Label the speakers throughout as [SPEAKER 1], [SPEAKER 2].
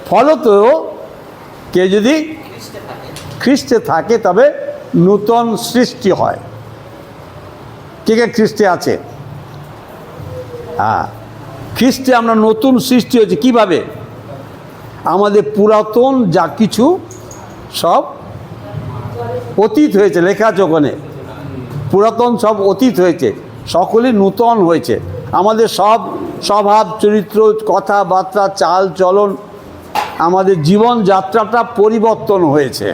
[SPEAKER 1] ফলত কে যদি খ্রিস্টে থাকে তবে নূতন সৃষ্টি হয়। কে কে খ্রিস্টে আছে? হ্যাঁ, খ্রিস্টে আমরা নতুন সৃষ্টি হয়েছে। কিভাবে? আমাদের পুরাতন যা কিছু সব অতীত হয়েছে, লেখা আছে ওখানে, পুরাতন সব অতীত হয়েছে, সকলেই নূতন হয়েছে। আমাদের সব স্বভাব চরিত্র কথাবার্তা চাল চলন আমাদের জীবনযাত্রাটা পরিবর্তন হয়েছে।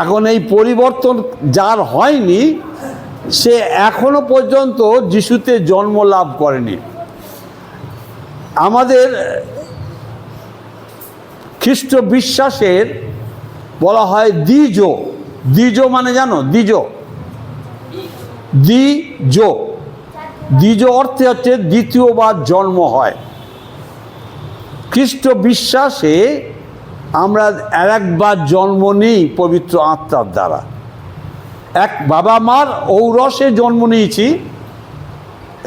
[SPEAKER 1] এখন এই পরিবর্তন যার হয়নি সে এখনো পর্যন্ত যিশুতে জন্ম লাভ করেনি। আমাদের খ্রিস্ট বিশ্বাসের বলা হয় দ্বিজ। দ্বিজ মানে জানো? দ্বিজ, দ্বিজ, দ্বিজ অর্থে হচ্ছে দ্বিতীয়বার জন্ম হয়। খ্রিস্ট বিশ্বাসে আমরা আরেকবার জন্ম নিই পবিত্র আত্মার দ্বারা। এক বাবা মার ঔরসে জন্ম নিয়েছি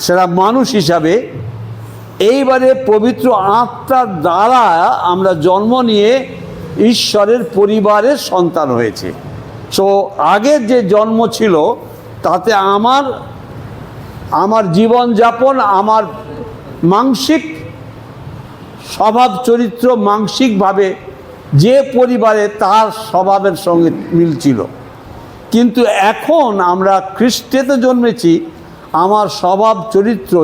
[SPEAKER 1] সেটা মানুষ হিসাবে, এইবারে পবিত্র আত্মার দ্বারা আমরা জন্ম নিয়ে ঈশ্বরের পরিবারের সন্তান হয়েছে। সো আগের যে জন্ম ছিল তাতে আমার জীবনযাপন, আমার মানসিক স্বভাব চরিত্র মানসিকভাবে যে পরিবারে তার স্বভাবের সঙ্গে মিলছিল। কিন্তু এখন আমরা খ্রিস্টেতে জন্মেছি, আমার স্বভাব চরিত্র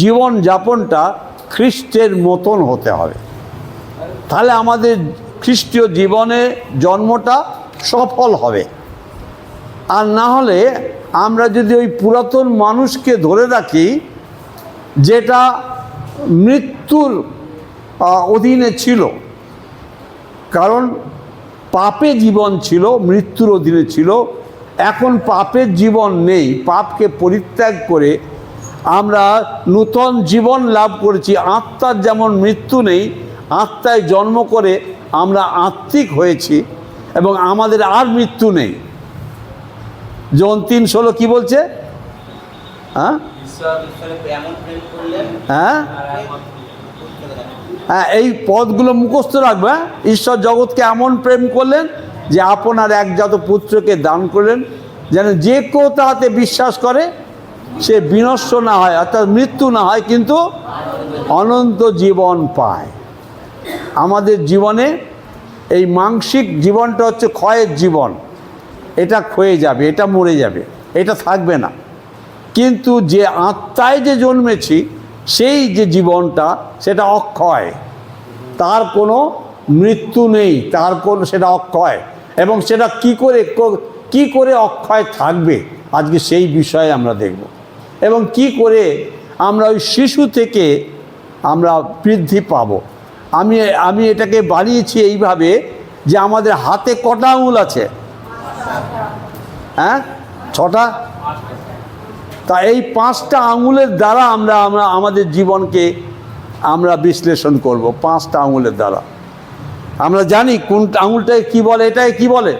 [SPEAKER 1] জীবনযাপনটা খ্রিস্টের মতন হতে হবে। তাহলে আমাদের খ্রিস্টীয় জীবনে জন্মটা সফল হবে। আর না হলে আমরা যদি ওই পুরাতন মানুষকে ধরে রাখি যেটা মৃত্যুর অধীনে ছিল, কারণ পাপে জীবন ছিল, মৃত্যুর অধীনে ছিল। এখন পাপের জীবন নেই, পাপকে পরিত্যাগ করে আমরা নূতন জীবন লাভ করেছি। আত্মার যেমন মৃত্যু নেই, আত্মায় জন্ম করে আমরা আত্মিক হয়েছি এবং আমাদের আর মৃত্যু নেই। জন 3:16 কি বলছে? হ্যাঁ হ্যাঁ হ্যাঁ, এই পদগুলো মুখস্থ রাখবে। ঈশ্বর জগৎকে এমন প্রেম করলেন যে আপনার একজাত পুত্রকে দান করলেন, যেন যে কেউ তাতে বিশ্বাস করে সে বিনষ্ট না হয়, অর্থাৎ মৃত্যু না হয়, কিন্তু অনন্ত জীবন পায়। আমাদের জীবনে এই মানসিক জীবনটা হচ্ছে ক্ষয়ের জীবন। এটা ক্ষয়ে যাবে, এটা মরে যাবে, এটা থাকবে না। কিন্তু যে আত্মায় যে জন্মেছি সেই যে জীবনটা সেটা অক্ষয়, তার কোনো মৃত্যু নেই, তার কোনো, সেটা অক্ষয়। এবং সেটা কি করে অক্ষয় থাকবে আজকে সেই বিষয়ে আমরা দেখব। এবং কি করে আমরা ওই শিশু থেকে আমরা বৃদ্ধি পাব। আমি এটাকে বানিয়েছি এইভাবে যে আমাদের হাতে কটা আঙুল আছে? হ্যাঁ, 6টা। তা এই 5টা আঙুলের দ্বারা আমরা আমাদের জীবনকে আমরা বিশ্লেষণ করব। 5টা আঙুলের দ্বারা আমরা জানি কোন আঙুলটাকে কি বলে। এটাকে কি বলে?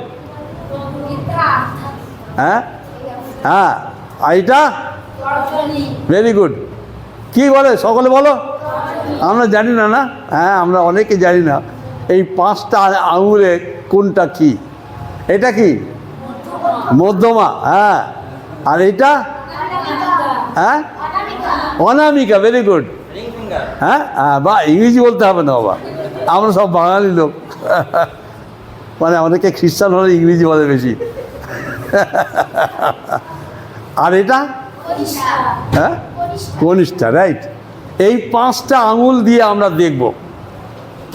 [SPEAKER 1] হ্যাঁ হ্যাঁ, এইটা ভেরি গুড। কি বলে সকলে বলো? আমরা জানি না, না? হ্যাঁ, আমরা অনেকে জানি না এই 5টা আঙুলে কোনটা কি। এটা কি? মধ্যমা। হ্যাঁ, আর এইটা? হ্যাঁ, অনামিকা। Very good. হ্যাঁ, বা ইংরেজি বলতে হবে না বাবা, আমরা সব বাঙালি লোক। মানে অনেকে খ্রিস্টান হলে ইংরেজি বলে বেশি। আর এটা? হ্যাঁ, কনিষ্ঠা। রাইট। এই 5টা আঙুল দিয়ে আমরা দেখব।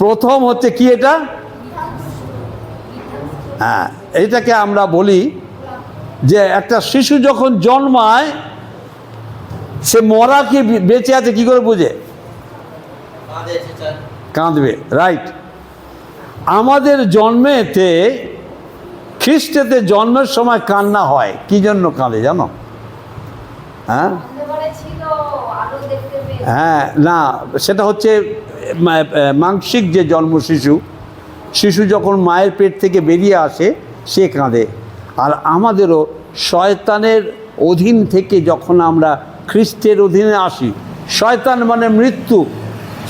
[SPEAKER 1] প্রথম হচ্ছে কি? এটা, হ্যাঁ, এইটাকে আমরা বলি যে একটা শিশু যখন জন্মায় সে মরা কি বেঁচে আছে কি করে বুঝে? কাঁদবে। রাইট। আমাদের জন্মেতে, খ্রিস্টেতে জন্মের সময় কান্না হয়। কি জন্য কাঁদে জানো? হ্যাঁ হ্যাঁ, না, সেটা হচ্ছে মানসিক যে জন্ম, শিশু যখন মায়ের পেট থেকে বেরিয়ে আসে সে কাঁদে। আর আমাদেরও শয়তানের অধীন থেকে যখন আমরা খ্রিস্টের অধীনে আসি, শয়তান মানে মৃত্যু,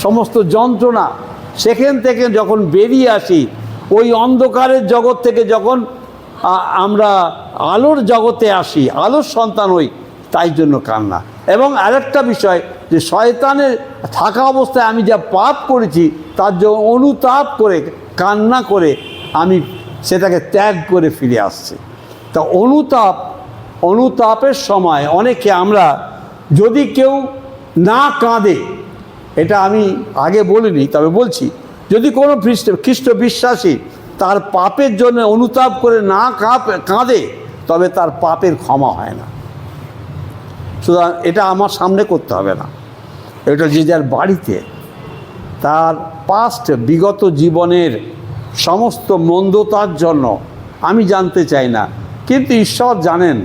[SPEAKER 1] সমস্ত যন্ত্রণা, সেখান থেকে যখন বেরিয়ে আসি, ওই অন্ধকারের জগৎ থেকে যখন আমরা আলোর জগতে আসি, আলোর সন্তান হই, তাই জন্য কান্না। এবং আরেকটা বিষয় যে শয়তানের থাকা অবস্থায় আমি যা পাপ করেছি তার জন্য অনুতাপ করে, কান্না করে আমি সেটাকে ত্যাগ করে ফিরে আসছি। তা অনুতাপের সময় অনেকে আমরা, যদি কেউ না কাঁদে, এটা আমি আগে বলিনি তবে বলছি, যদি কোনো খ্রিস্ট বিশ্বাসী তার পাপের জন্য অনুতাপ করে না কাঁদে, তবে তার পাপের ক্ষমা হয় না। সুতরাং এটা আমার সামনে করতে হবে না, এটা যে যার বাড়িতে তার বিগত জীবনের সমস্ত মন্দতার জন্য আমি জানতে চাই না, কিন্তু ঈশ্বর জানেন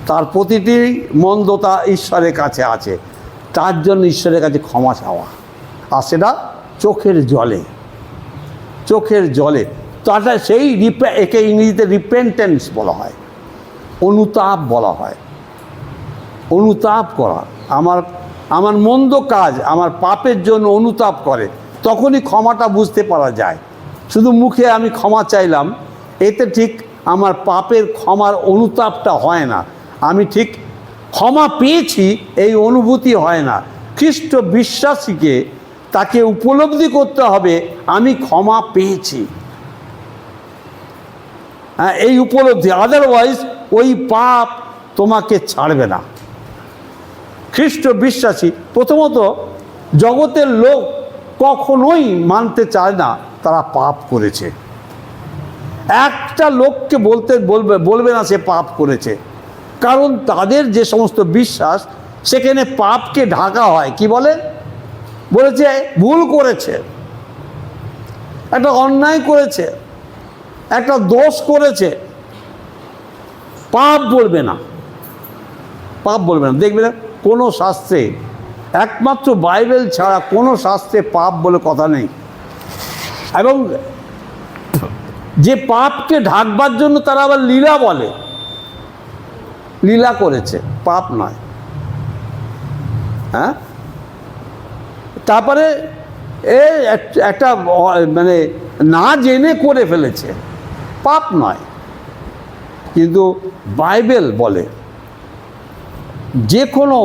[SPEAKER 1] তার প্রতিটি মন্দতা ঈশ্বরের কাছে আছে, তার জন্য ঈশ্বরের কাছে ক্ষমা চাওয়া, আর সেটা চোখের জলে। তাটা সেই একে ইংরেজিতে রিপেন্টেন্স বলা হয়, অনুতাপ বলা হয়। অনুতাপ করা, আমার মন্দ কাজ, আমার পাপের জন্য অনুতাপ করে, তখনই ক্ষমাটা বুঝতে পারা যায়। শুধু মুখে আমি ক্ষমা চাইলাম, এতে ঠিক আমার পাপের ক্ষমার অনুতাপটা হয় না, আমি ঠিক ক্ষমা পেয়েছি এই অনুভূতি হয় না। খ্রিস্ট বিশ্বাসীকে তাকে উপলব্ধি করতে হবে আমি ক্ষমা পেয়েছি, এই উপলব্ধি, আদারওয়াইজ ওই পাপ তোমাকে ছাড়বে না। খ্রিস্ট বিশ্বাসী প্রথমত জগতের লোক কখনোই মানতে চায় না তারা পাপ করেছে। একটা লোককে বলবে না সে পাপ করেছে, কারণ তাদের যে সমস্ত বিশ্বাস সেখানে পাপকে ঢাকা হয়। কি বলেছে ভুল করেছে, একটা অন্যায় করেছে, একটা দোষ করেছে, পাপ বলবে না। দেখবে না কোনো শাস্ত্রে, একমাত্র বাইবেল ছাড়া কোনো শাস্ত্রে পাপ বলে কথা নেই। এবং যে পাপকে ঢাকবার জন্য তারা আবার লীলা বলে, লীলা করেছে, পাপ নয়। হ্যাঁ, তারপরে একটা মানে না জেনে করে ফেলেছে, পাপ নয়। কিন্তু বাইবেল বলে যে কোনো,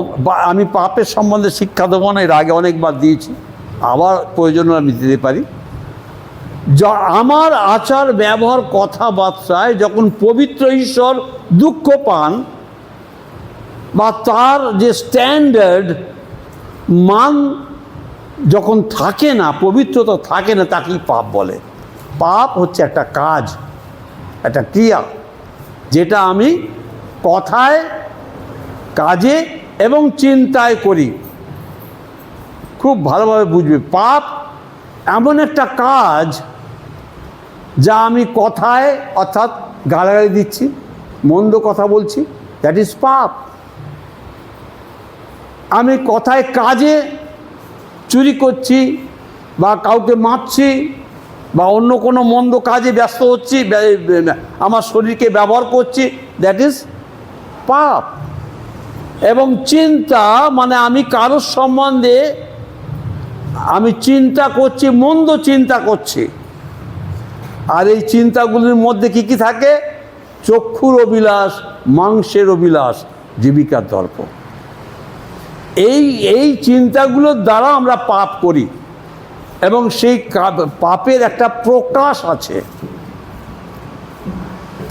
[SPEAKER 1] আমি পাপের সম্বন্ধে শিক্ষা দেবো না, এর আগে অনেকবার দিয়েছি, আবার প্রয়োজন আমি দিতে পারি। আমার আচার ব্যবহার কথাবার্তায় যখন পবিত্র ঈশ্বর দুঃখ পান, বা তার যে স্ট্যান্ডার্ড মান যখন থাকে না, পবিত্রতা থাকে না, তাকেই পাপ বলে। পাপ হচ্ছে একটা কাজ, একটা ক্রিয়া, যেটা আমি কথায়, কাজে এবং চিন্তায় করি। খুব ভালোভাবে বুঝবে, পাপ এমন একটা কাজ যা আমি কথায়, অর্থাৎ গালাগালি দিচ্ছি, মন্দ কথা বলছি, দ্যাট ইজ পাপ। আমি কথায়, কাজে চুরি করছি, বা কাউকে মারছি, বা অন্য কোনো মন্দ কাজে ব্যস্ত হচ্ছি, আমার শরীরকে ব্যবহার করছি, দ্যাট ইজ পাপ। এবং চিন্তা মানে আমি কারোর সম্বন্ধে আমি চিন্তা করছি, মন্দ চিন্তা করছি, আর এই চিন্তাগুলির মধ্যে কি থাকে? চক্ষুর অভিলাষ, মাংসের অভিলাষ, জীবিকার দর্প। এই চিন্তাগুলোর দ্বারা আমরা পাপ করি, এবং সেই পাপের একটা প্রকাশ আছে।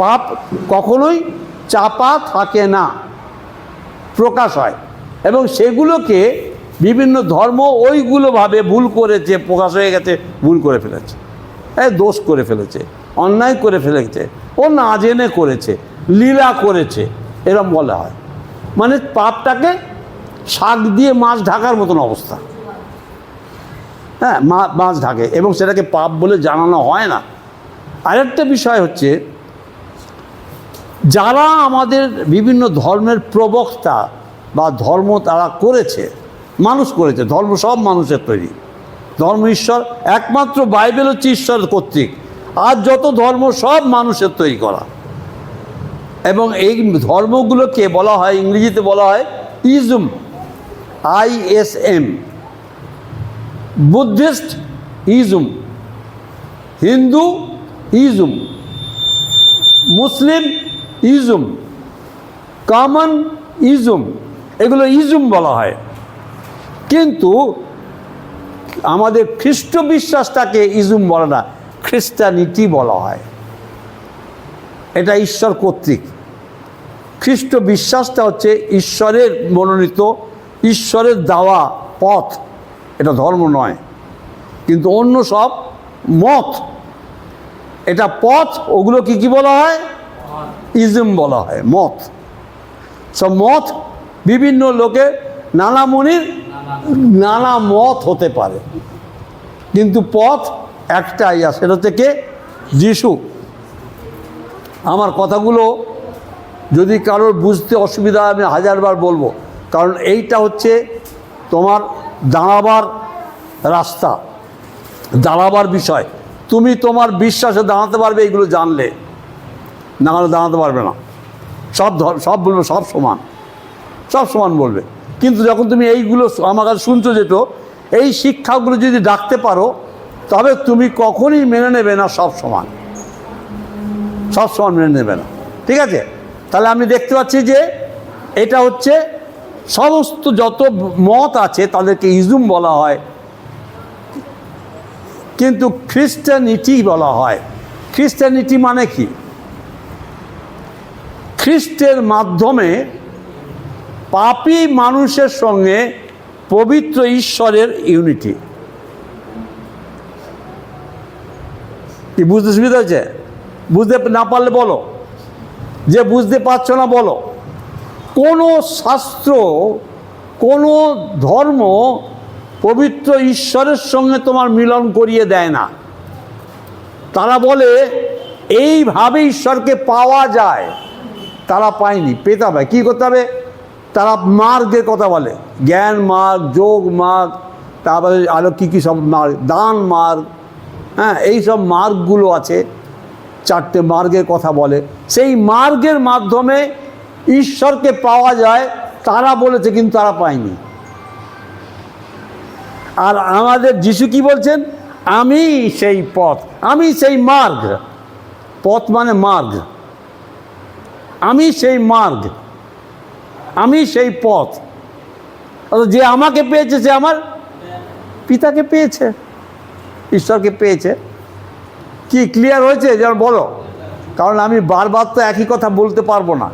[SPEAKER 1] পাপ কখনোই চাপা থাকে না, প্রকাশ হয়। এবং সেগুলোকে বিভিন্ন ধর্ম ওইগুলো ভাবে ভুল করেছে, প্রকাশ হয়ে গেছে, ভুল করে ফেলেছে, দোষ করে ফেলেছে, অন্যায় করে ফেলেছে, ও না জেনে করেছে, লীলা করেছে, এরম বলা হয়। মানে পাপটাকে শাক দিয়ে মাছ ঢাকার মতন অবস্থা। হ্যাঁ, মাছ ঢাকে, এবং সেটাকে পাপ বলে জানানো হয় না। আরেকটা বিষয় হচ্ছে, যারা আমাদের বিভিন্ন ধর্মের প্রবক্তা বা ধর্ম তারা করেছে, মানুষ করেছে, ধর্ম সব মানুষের তৈরি, ধর্ম ঈশ্বর, একমাত্র বাইবেল হচ্ছে ঈশ্বর কর্তৃক, আর যত ধর্ম সব মানুষের তৈরি করা। এবং এই ধর্মগুলোকে বলা হয়, ইংরেজিতে বলা হয় ism, ISM, Buddhist ism, Hindu ism, Muslim ism, common ism, এগুলো ইজম বলা হয়। কিন্তু আমাদের খ্রিস্ট বিশ্বাসটাকে ইজম বলে না, খ্রিস্টানিটি বলা হয়। এটা ঈশ্বর কর্তৃক। খ্রিস্ট বিশ্বাসটা হচ্ছে ঈশ্বরের মনোনীত, ঈশ্বরের দেওয়া পথ, এটা ধর্ম নয়। কিন্তু অন্য সব মত, এটা পথ, ওগুলো কি কি বলা হয়? ইজম বলা হয়, মত। সব মত বিভিন্ন লোকের, নানা মুনির নানা মত হতে পারে, কিন্তু পথ একটাই, আর সেটা থেকে যিশু। আমার কথাগুলো যদি কারোর বুঝতে অসুবিধা হয় আমি হাজারবার বলবো, কারণ এইটা হচ্ছে তোমার দাঁড়াবার রাস্তা, দাঁড়াবার বিষয়। তুমি তোমার বিশ্বাসে দাঁড়াতে পারবে এইগুলো জানলে, না হলে দাঁড়াতে পারবে না। সব বলবে সব সমান, সব সমান বলবে। কিন্তু যখন তুমি এইগুলো আমার কাছে শুনছো, যেটা এই শিক্ষাগুলো যদি ডাকতে পারো, তবে তুমি কখনই মেনে নেবে না সব সমান, সব সমান মেনে নেবে না। ঠিক আছে? তাহলে আমি দেখতে পাচ্ছি যে এটা হচ্ছে সমস্ত যত মত আছে তাদেরকে ইজম বলা হয়, কিন্তু খ্রিস্টানিটি বলা হয়। খ্রিস্টানিটি মানে কি? খ্রিস্টের মাধ্যমে পাপী মানুষের সঙ্গে পবিত্র ঈশ্বরের ইউনিটি। কি বুঝতে সুবিধা হয়েছে? বুঝতে না পারলে বলো, যে বুঝতে পারছো না বলো। কোনো শাস্ত্র, কোনো ধর্ম পবিত্র ঈশ্বরের সঙ্গে তোমার মিলন করিয়ে দেয় না। তারা বলে এইভাবে ঈশ্বরকে পাওয়া যায়, তারা পায়নি, পেতে হবে। কী করতে হবে? তারা মার্গের কথা বলে, জ্ঞান মার্গ, যোগ মার্গ, তারপরে আরও কী কী সব মার্গ, দান মার্গ, হ্যাঁ, এই সব মার্গগুলো আছে, চারটে মার্গের কথা বলে। সেই মার্গের মাধ্যমে ঈশ্বরকে পাওয়া যায় তারা বলেছে, কিন্তু তারা পায়নি। আর আমাদের যিশু কি বলছেন? আমি সেই পথ, আমি সেই মার্গ। পথ মানে মার্গ। আমি সেই মার্গ, আমি সেই পথ। যে আমাকে পেয়েছে সে আমার পিতাকে পেয়েছে, ঈশ্বরকে পেয়েছে। কি ক্লিয়ার হয়েছে? যেন বলো, কারণ আমি বারবার তো একই কথা বলতে পারবো না।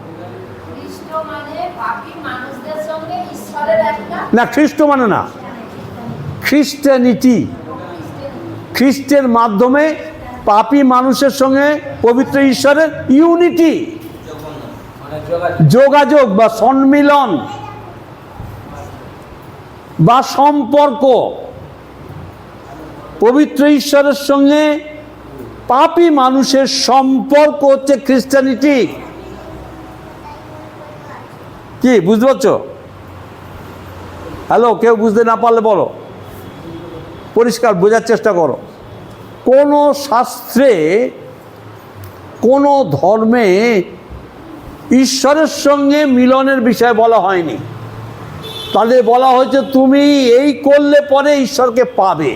[SPEAKER 1] না, খ্রিস্ট মানে না, খ্রিস্টানিটি। খ্রিস্টের মাধ্যমে পাপী মানুষের সঙ্গে পবিত্র ঈশ্বরের ইউনিটি, যোগাযোগ বা সম্মিলন বা সম্পর্ক। পবিত্র ঈশ্বরের সঙ্গে পাপী মানুষের সম্পর্ক হচ্ছে খ্রিস্টানিটি। কি বুঝতে পারছো? হ্যালো, কেউ বুঝতে না পারলে বলো, পরিষ্কার বোঝার চেষ্টা করো। কোনো শাস্ত্রে, কোনো ধর্মে ঈশ্বরের সঙ্গে মিলনের বিষয় বলা হয়নি। তাদের বলা হয়েছে তুমি এই করলে পরে ঈশ্বরকে পাবে,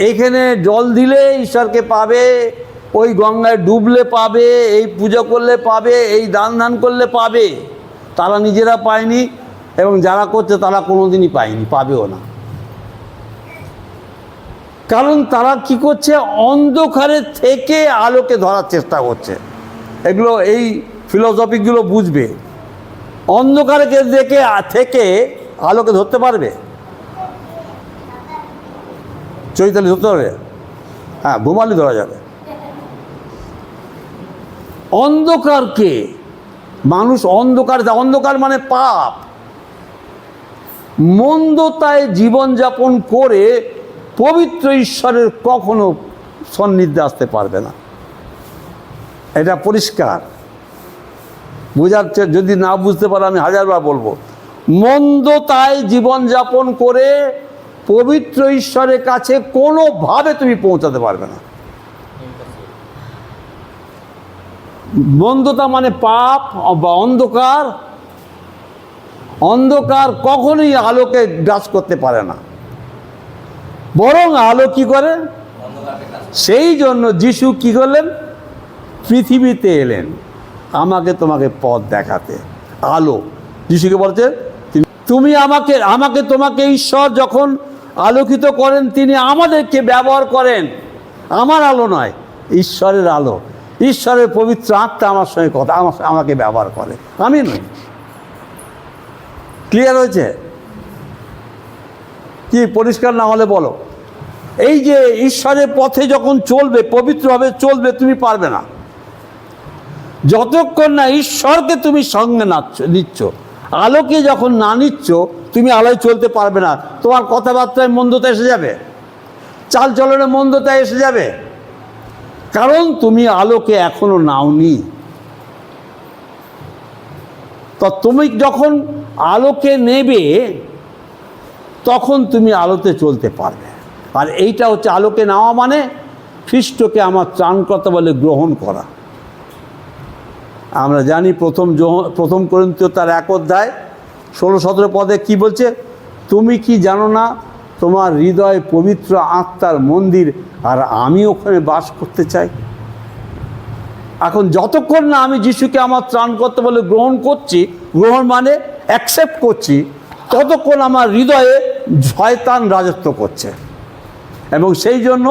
[SPEAKER 1] এইখানে জল দিলে ঈশ্বরকে পাবে, ওই গঙ্গায় ডুবলে পাবে, এই পূজা করলে পাবে, এই দান ধান করলে পাবে। তারা নিজেরা পায়নি, এবং যারা করছে তারা কোনোদিনই পায়নি, পাবেও না। কারণ তারা কি করছে? অন্ধকারের থেকে আলোকে ধরার চেষ্টা করছে। এগুলো এই ফিলোসফিগুলো বুঝবে। অন্ধকারকে দেখে থেকে আলোকে ধরতে পারবে? চৈতালি ধরতে পারবে? হ্যাঁ, ঘুমালি ধরা যাবে। অন্ধকারকে মানুষ অন্ধকার মানে পাপ, মন্দতায় জীবনযাপন করে পবিত্র ঈশ্বরের কখনো সন্নিধ্যে আসতে পারবে না। এটা পরিষ্কার বোঝার। যদি না বুঝতে পারো আমি হাজারবার বলবো, মন্দতায় জীবনযাপন করে পবিত্র ঈশ্বরের কাছে কোনোভাবে তুমি পৌঁছাতে পারবে না। মন্দতা মানে পাপ বা অন্ধকার, অন্ধকার কখনোই আলোকে গ্রাস করতে পারে না, বরং আলো কি করে? সেই জন্য যিশু কি করলেন? পৃথিবীতে এলেন আমাকে তোমাকে পথ দেখাতে। আলো যিশুকে বলছে, তুমি আমাকে তোমাকে ঈশ্বর যখন আলোকিত করেন, তিনি আমাদেরকে ব্যবহার করেন। আমার আলো নয়, ঈশ্বরের আলো, ঈশ্বরের পবিত্র আত্মা আমার সঙ্গে কথা, আমাকে ব্যবহার করে, আমি নই। ক্লিয়ার হয়েছে কি? পরিষ্কার না হলে বলো। এই যে ঈশ্বরের পথে যখন চলবে, পবিত্রভাবে চলবে, তুমি পারবে না যতক্ষণ না ঈশ্বরকে তুমি সঙ্গে নিচ্ছ। আলোকে যখন না নিচ্ছ, তুমি আলোয় চলতে পারবে না। তোমার কথাবার্তায় মন্দতা এসে যাবে, চাল চলনে মন্দতা এসে যাবে, কারণ তুমি আলোকে এখনো নাওনি। তো তুমি যখন আলোকে নেবে, তখন তুমি আলোতে চলতে পারবে। আর এইটা হচ্ছে আলোকে নেওয়া, মানে খ্রিস্টকে আমার ত্রাণকর্তা বলে গ্রহণ করা। আমরা জানি প্রথম করিন্থীয় তার 1 অধ্যায় 16-17 পদে কি বলছে? তুমি কি জানো না তোমার হৃদয় পবিত্র আত্মার মন্দির, আর আমি ওখানে বাস করতে চাই। এখন যতক্ষণ না আমি যিশুকে আমার ত্রাণকর্তা বলে গ্রহণ করছি, গ্রহণ মানে অ্যাকসেপ্ট করছি, ততক্ষণ আমার হৃদয়ে শয়তান রাজত্ব করছে। এবং সেই জন্য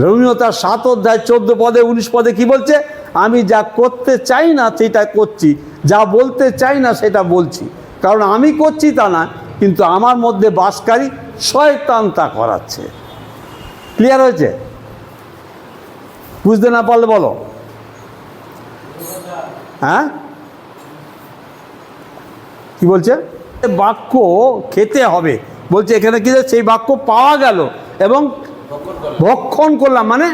[SPEAKER 1] রোমীয় তার 7 অধ্যায় 14 পদে 19 পদে কি বলছে? আমি যা করতে চাই না সেটা করছি, যা বলতে চাই না সেটা বলছি। কারণ আমি করছি তা না, কিন্তু আমার মধ্যে বাসকারী শয়তান তা করাচ্ছে। ক্লিয়ার হয়েছে? বুঝতে না পারলে বলো। হ্যাঁ, কি বলছে? বাক্য খেতে হবে বলছে এখানে, কি সেই বাক্য পাওয়া গেল এবং ভক্ষণ করলাম, মানে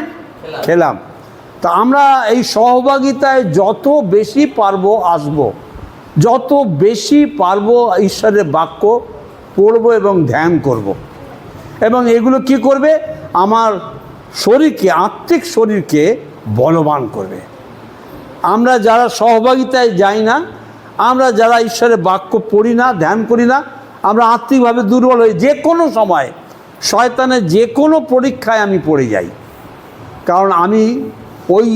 [SPEAKER 1] খেলাম। তা আমরা এই সহভাগিতায় যত বেশি পারবো আসবো, যত বেশি পারবো ঈশ্বরের বাক্য পড়ব এবং ধ্যান করব। এবং এগুলো কি করবে? আমার শরীরকে, আত্মিক শরীরকে বলবান করবে। আমরা যারা সহভাগিতায় যাই না, আমরা যারা ঈশ্বরের বাক্য পড়ি না, ধ্যান করি না, আমরা আত্মিকভাবে দুর্বল হই। যে কোনো সময় শয়তানের যে কোনো পরীক্ষায় আমি পড়ে যাই, কারণ আমি ওই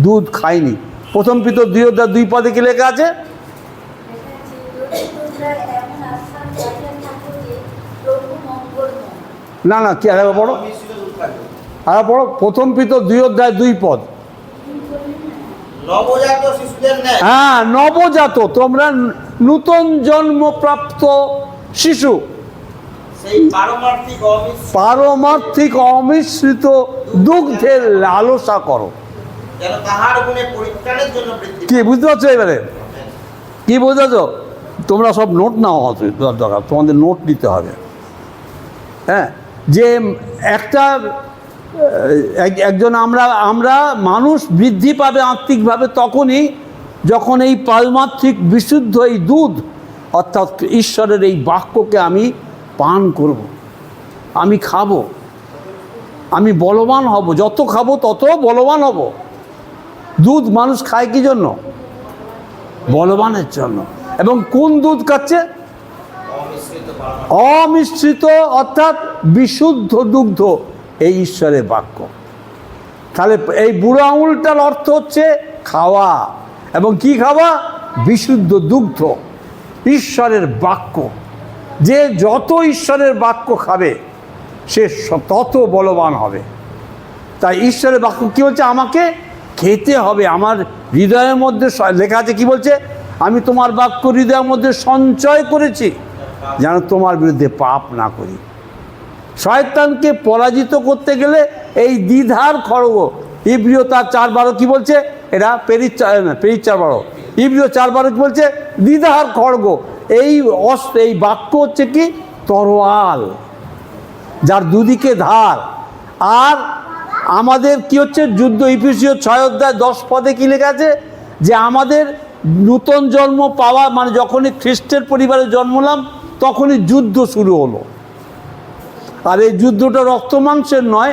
[SPEAKER 1] দুধ খাইনি। প্রথম পিতর 2 অধ্যায় 2 পদে কি লেখা আছে? না না, কি আরে পড়ো, আরে পড়ো, প্রথম পিতর 2 অধ্যায় 2 পদ। হ্যাঁ, নবজাত, তোমরা নূতন জন্মপ্রাপ্ত শিশু, পারমার্থিক অমিশ্রিত দুগ্ধের লালসা করো। কি বুঝতে পারছো? এবারে কি বুঝেছ? তোমরা সব নোট নাও, দরকার তোমাদের নোট নিতে হবে। হ্যাঁ, যে একজন আমরা মানুষ বৃদ্ধি পাবে আত্মিকভাবে তখনই যখন এই পারমার্থিক বিশুদ্ধ এই দুধ, অর্থাৎ ঈশ্বরের এই বাক্যকে আমি পান করব, আমি খাবো, আমি বলবান হব। যত খাবো তত বলবান হব। দুধ মানুষ খায় কি জন্য? বলবানের জন্য। এবং কোন দুধ খাচ্ছে? অমিশ্রিত, অর্থাৎ বিশুদ্ধ দুগ্ধ, এই ঈশ্বরের বাক্য। তাহলে এই বুড়ো আঙুলটার অর্থ হচ্ছে খাওয়া। এবং কি খাওয়া? বিশুদ্ধ দুগ্ধ, ঈশ্বরের বাক্য। যে যত ঈশ্বরের বাক্য খাবে সে তত বলবান হবে। তাই ঈশ্বরের বাক্য কি বলছে? আমাকে খেতে হবে। আমার হৃদয়ের মধ্যে লেখা আছে, কি বলছে? আমি তোমার বাক্য হৃদয়ের মধ্যে সঞ্চয় করেছি, যেন তোমার বিরুদ্ধে পাপ না করি। শয়তানকে পরাজিত করতে গেলে এই দ্বিধার খড়গ, ইব্রিয় তার 4:12 কি বলছে? এটা পেরিচ 4:12, ইব্রিয় 4:12 কি বলছে? দ্বিধার খড়গ। এই এই বাক্য হচ্ছে কি? তরোয়াল, যার দুদিকে ধার। আর আমাদের কি হচ্ছে? যুদ্ধ। ইফিসীয় 6 অধ্যায় 10 পদে কি লেখা আছে? যে আমাদের নূতন জন্ম পাওয়া মানে যখনই খ্রিস্টের পরিবারে জন্মলাম, তখনই যুদ্ধ শুরু হলো। আর এই যুদ্ধটা রক্ত মাংসের নয়,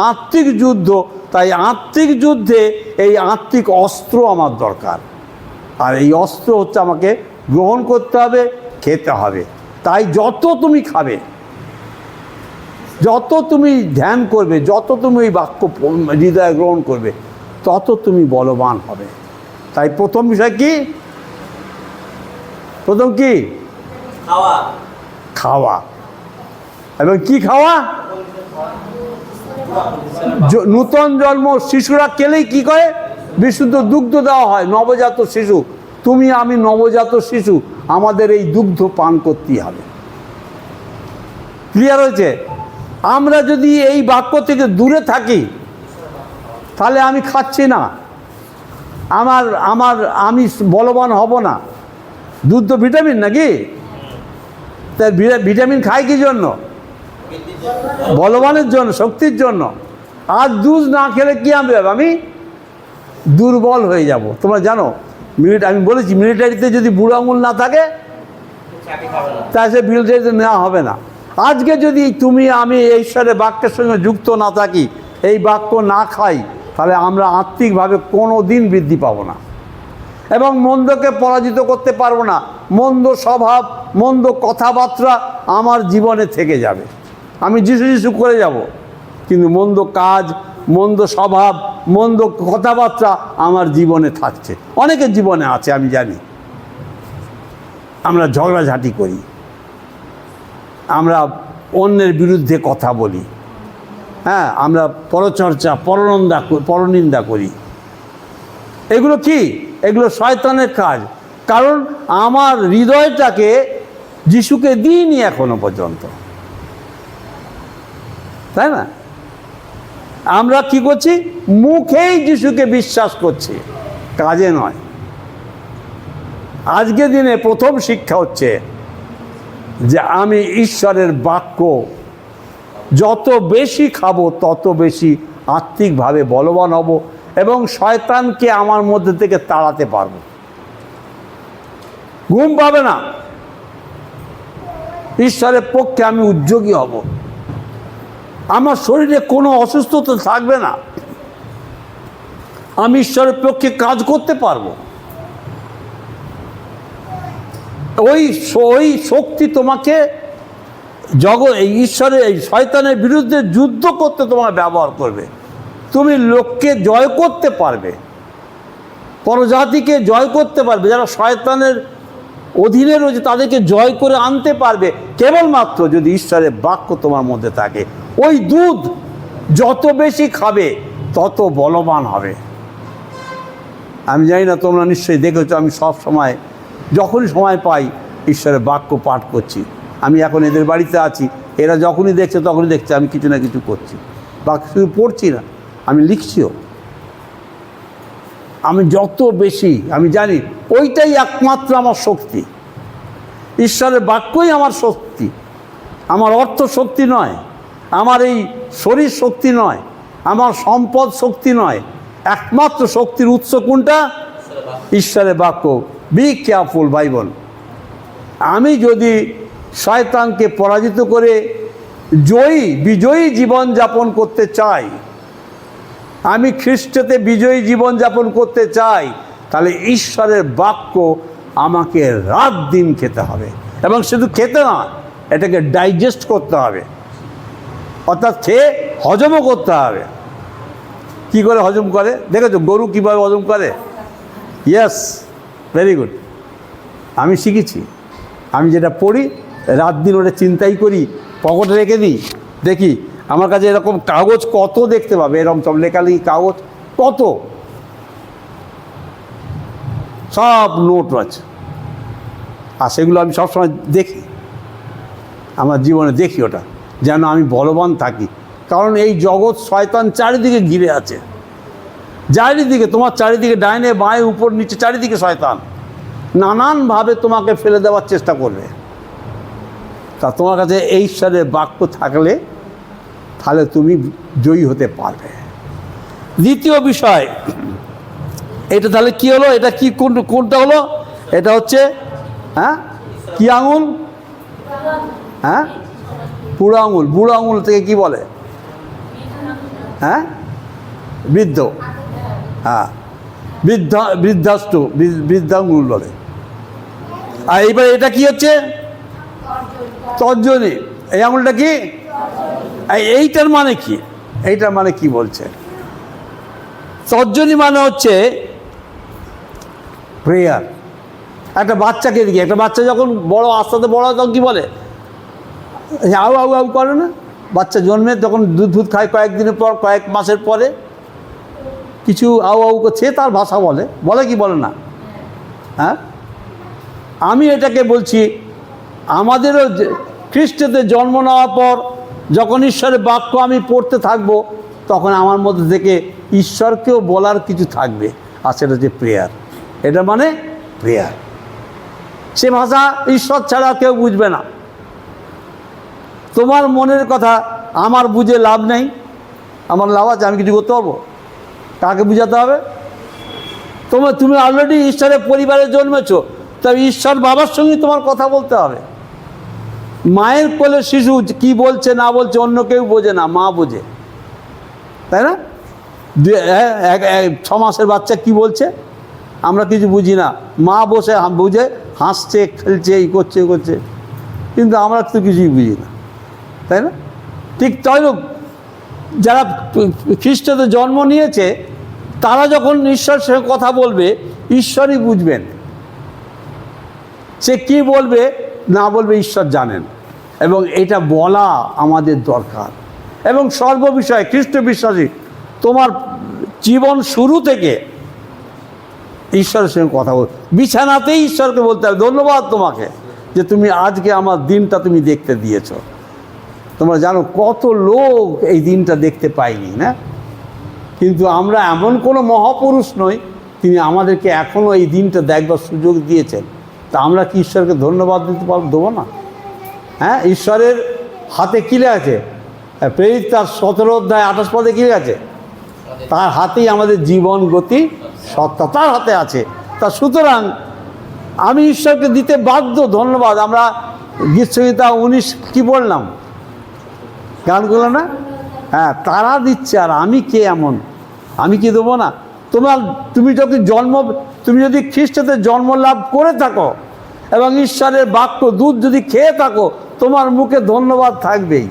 [SPEAKER 1] আত্মিক যুদ্ধ। তাই আত্মিক যুদ্ধে এই আত্মিক অস্ত্র আমার দরকার। আর এই অস্ত্র হচ্ছে আমাকে গ্রহণ করতে হবে, খেতে হবে। তাই যত তুমি খাবে, যত তুমি ধ্যান করবে, যত তুমি ওই বাক্য হৃদয়ে গ্রহণ করবে, তত তুমি বলবান হবে। তাই প্রথম বিষয় কি? প্রথম কি?
[SPEAKER 2] খাওয়া।
[SPEAKER 1] খাওয়া। এবং কি খাওয়া? নূতন জন্ম শিশুরা খেলেই কি করে? বিশুদ্ধ দুগ্ধ দেওয়া হয়। নবজাত শিশু, তুমি আমি নবজাত শিশু, আমাদের এই দুগ্ধ পান করতেই হবে। ক্লিয়ার হয়েছে? আমরা যদি এই বাক্য থেকে দূরে থাকি, তাহলে আমি খাচ্ছি না, আমি বলবান হব না। দুধ তো ভিটামিন নাকি? তাই ভিটামিন খাই কি জন্য? বলবানের জন্য, শক্তির জন্য। আর দুধ না খেলে কি হবে? আমি দুর্বল হয়ে যাব। তোমরা জানো, আমি বলেছি মিলিটারিতে যদি বুড়ো আঙুল না থাকে, তা সে মিলিটারিতে নেওয়া হবে না। আজকে যদি তুমি আমি ঈশ্বরের বাক্যের সঙ্গে যুক্ত না থাকি, এই বাক্য না খাই, তাহলে আমরা আত্মিকভাবে কোনো দিন বৃদ্ধি পাবো না এবং মন্দকে পরাজিত করতে পারবো না। মন্দ স্বভাব, মন্দ কথাবার্তা আমার জীবনে থেকে যাবে। আমি যিশু যিশু করে যাব, কিন্তু মন্দ কাজ, মন্দ স্বভাব, মন্দ কথাবার্তা আমার জীবনে থাকছে। অনেকের জীবনে আছে, আমি জানি। আমরা ঝগড়াঝাটি করি, আমরা অন্যের বিরুদ্ধে কথা বলি, হ্যাঁ, আমরা পরচর্চা, পরনিন্দা করি। এগুলো কি? এগুলো শয়তানের কাজ। কারণ আমার হৃদয়টাকে যিশুকে দিইনি এখনো পর্যন্ত, তাই না? আমরা কি করছি? মুখেই যিশুকে বিশ্বাস করছি, কাজে নয়। আজকে দিনে প্রথম শিক্ষা হচ্ছে যে আমি ঈশ্বরের বাক্য যত বেশি খাবো, তত বেশি আত্মিকভাবে বলবান হব এবং শয়তানকে আমার মধ্যে থেকে তাড়াতে পারবো। ঘুম পাবে না, ঈশ্বরের পক্ষে আমি উদ্যোগী হব, আমার শরীরে কোনো অসুস্থতা থাকবে না, আমি ঈশ্বরের পক্ষে কাজ করতে পারবো। ওই শক্তি তোমাকে এই ঈশ্বরের, এই শয়তানের বিরুদ্ধে যুদ্ধ করতে তোমাকে ব্যবহার করবে। তুমি লোককে জয় করতে পারবে, পরজাতিকে জয় করতে পারবে, যারা শয়তানের অধীনে রয়েছে তাদেরকে জয় করে আনতে পারবে কেবলমাত্র যদি ঈশ্বরের বাক্য তোমার মধ্যে থাকে। ওই দুধ যত বেশি খাবে, তত বলবান হবে। আমি জানি না, তোমরা নিশ্চয়ই দেখেছো, আমি সব সময় যখনই সময় পাই ঈশ্বরের বাক্য পাঠ করছি। আমি এখন এদের বাড়িতে আছি, এরা যখনই দেখছে তখনই দেখছে আমি কিছু না কিছু করছি। বাক্য শুধু পড়ছি না, আমি লিখছিও। আমি যত বেশি, আমি জানি ওইটাই একমাত্র আমার শক্তি। ঈশ্বরের বাক্যই আমার শক্তি, আমার অর্থ শক্তি নয়, আমার এই শরীর শক্তি নয়, আমার সম্পদ শক্তি নয়। একমাত্র শক্তির উৎস কোনটা? ঈশ্বরের বাক্য। বি কেয়ারফুল ভাই বোন। আমি যদি শয়তানকে পরাজিত করে বিজয়ী জীবন যাপন করতে চাই, আমি খ্রিস্টতে বিজয়ী জীবন যাপন করতে চাই, তাহলে ঈশ্বরের বাক্য আমাকে রাত দিন খেতে হবে। এবং শুধু খেতে না, এটাকে ডাইজেস্ট করতে হবে, অর্থাৎ খেয়ে হজমও করতে হবে। কি করে হজম করে দেখেছো? গরু কীভাবে হজম করে? Yes, very good. আমি শিখেছি। আমি যেটা পড়ি, রাত দিন ওটা চিন্তাই করি, পকেটে রেখে দিই। দেখি আমার কাছে এরকম কাগজ কত দেখতে পাবে, এরকম সব লেখালেখি কাগজ কত, সব নোট আছে। আর সেগুলো আমি সবসময় দেখি, আমার জীবনে দেখি ওটা, যেন আমি বলবান থাকি। কারণ এই জগৎ শয়তান চারিদিকে ঘিরে আছে, চারিদিকে, তোমার চারিদিকে, ডাইনে বাঁয়ে উপর নিচে চারিদিকে শয়তান নানানভাবে তোমাকে ফেলে দেওয়ার চেষ্টা করবে। তা তোমার কাছে এই ঈশ্বরের বাক্য থাকলে তাহলে তুমি জয়ী হতে পারবে। দ্বিতীয় বিষয়, এটা তাহলে কি হলো? এটা কি, কোনটা হলো? এটা হচ্ছে কি আঙুল? বুড়ো আঙুল। বুড়ো আঙুল থেকে কি বলে? বৃদ্ধ, বৃদ্ধাঙ্গুল বলে। আর এইবার এটা কি হচ্ছে? তর্জনী। এই আঙুলটা কি? এইটার মানে কি? এইটার মানে কি বলছে? তর্জনী মানে হচ্ছে প্রেয়ার। একটা বাচ্চাকে দিকে, একটা বাচ্চা যখন বড় আস্তে আস্তে বড় হয় তখন কী বলে? আউ আউ আউ করে না? বাচ্চা জন্মে যখন দুধ খায় কয়েকদিনের পর, কয়েক মাসের পরে কিছু আউ আউ করছে, তার ভাষা বলে, বলে কি বলে না? হ্যাঁ, আমি এটাকে বলছি, আমাদেরও খ্রিস্টতে জন্ম নেওয়ার পর যখন ঈশ্বরের বাক্য আমি পড়তে থাকবো, তখন আমার মধ্যে থেকে ঈশ্বরকেও বলার কিছু থাকবে, আর সেটা হচ্ছে প্রেয়ার। এটা মানে প্রেয়ার। সে ভাষা ঈশ্বর ছাড়া কেউ বুঝবে না। তোমার মনের কথা আমার বুঝে লাভ নেই। আমার লাভ আছে? আমি কিছু করতে পারবো? কাকে বুঝাতে হবে? তুমি অলরেডি ঈশ্বরের পরিবারে জন্মেছো, তবে ঈশ্বর বাবার সঙ্গে তোমার কথা বলতে হবে। মায়ের কোলে শিশু কি বলছে না বলছে অন্য কেউ বোঝে না, মা বোঝে, তাই না? 6 মাসের বাচ্চা কি বলছে আমরা কিছু বুঝি না, মা বসে বুঝে হাসছে, খেলছে, এই করছে করছে, কিন্তু আমরা তো কিছুই বুঝি না, তাই না? ঠিক তাই যারা খ্রিস্টতে জন্ম নিয়েছে তারা যখন ঈশ্বরের সঙ্গে কথা বলবে, ঈশ্বরই বুঝবেন। সে কি বলবে না বলবে ঈশ্বর জানেন, এবং এটা বলা আমাদের দরকার। এবং সর্ববিষয়ে খ্রিস্ট বিশ্বাসী তোমার জীবন শুরু থেকে ঈশ্বরের সঙ্গে কথা বল। বিছানাতেই ঈশ্বরকে বলতে হবে, ধন্যবাদ তোমাকে যে তুমি আজকে আমার দিনটা তুমি দেখতে দিয়েছো। তোমরা জানো কত লোক এই দিনটা দেখতে পাইনি, না? কিন্তু আমরা এমন কোনো মহাপুরুষ নই, তিনি আমাদেরকে এখনও এই দিনটা দেখবার সুযোগ দিয়েছেন। তা আমরা কি ঈশ্বরকে ধন্যবাদ দিতে দেবো না? হ্যাঁ, ঈশ্বরের হাতে কী আছে? প্রেরিত তার 17 অধ্যায় 28 পদে কী আছে? তার হাতেই আমাদের জীবন গতি সত্তা তার হাতে আছে। তা সুতরাং আমি ঈশ্বরকে দিতে বাধ্য ধন্যবাদ। আমরা গীতসংহিতা 19 কি বললাম, গানগুলো না? হ্যাঁ, তারা দিচ্ছে আর আমি কে এমন, আমি কি দেবো না? তুমি যদি খ্রিস্টতে জন্ম লাভ করে থাকো এবং ঈশ্বরের বাক্য দুধ যদি খেয়ে থাকো, তোমার মুখে ধন্যবাদ থাকবেই।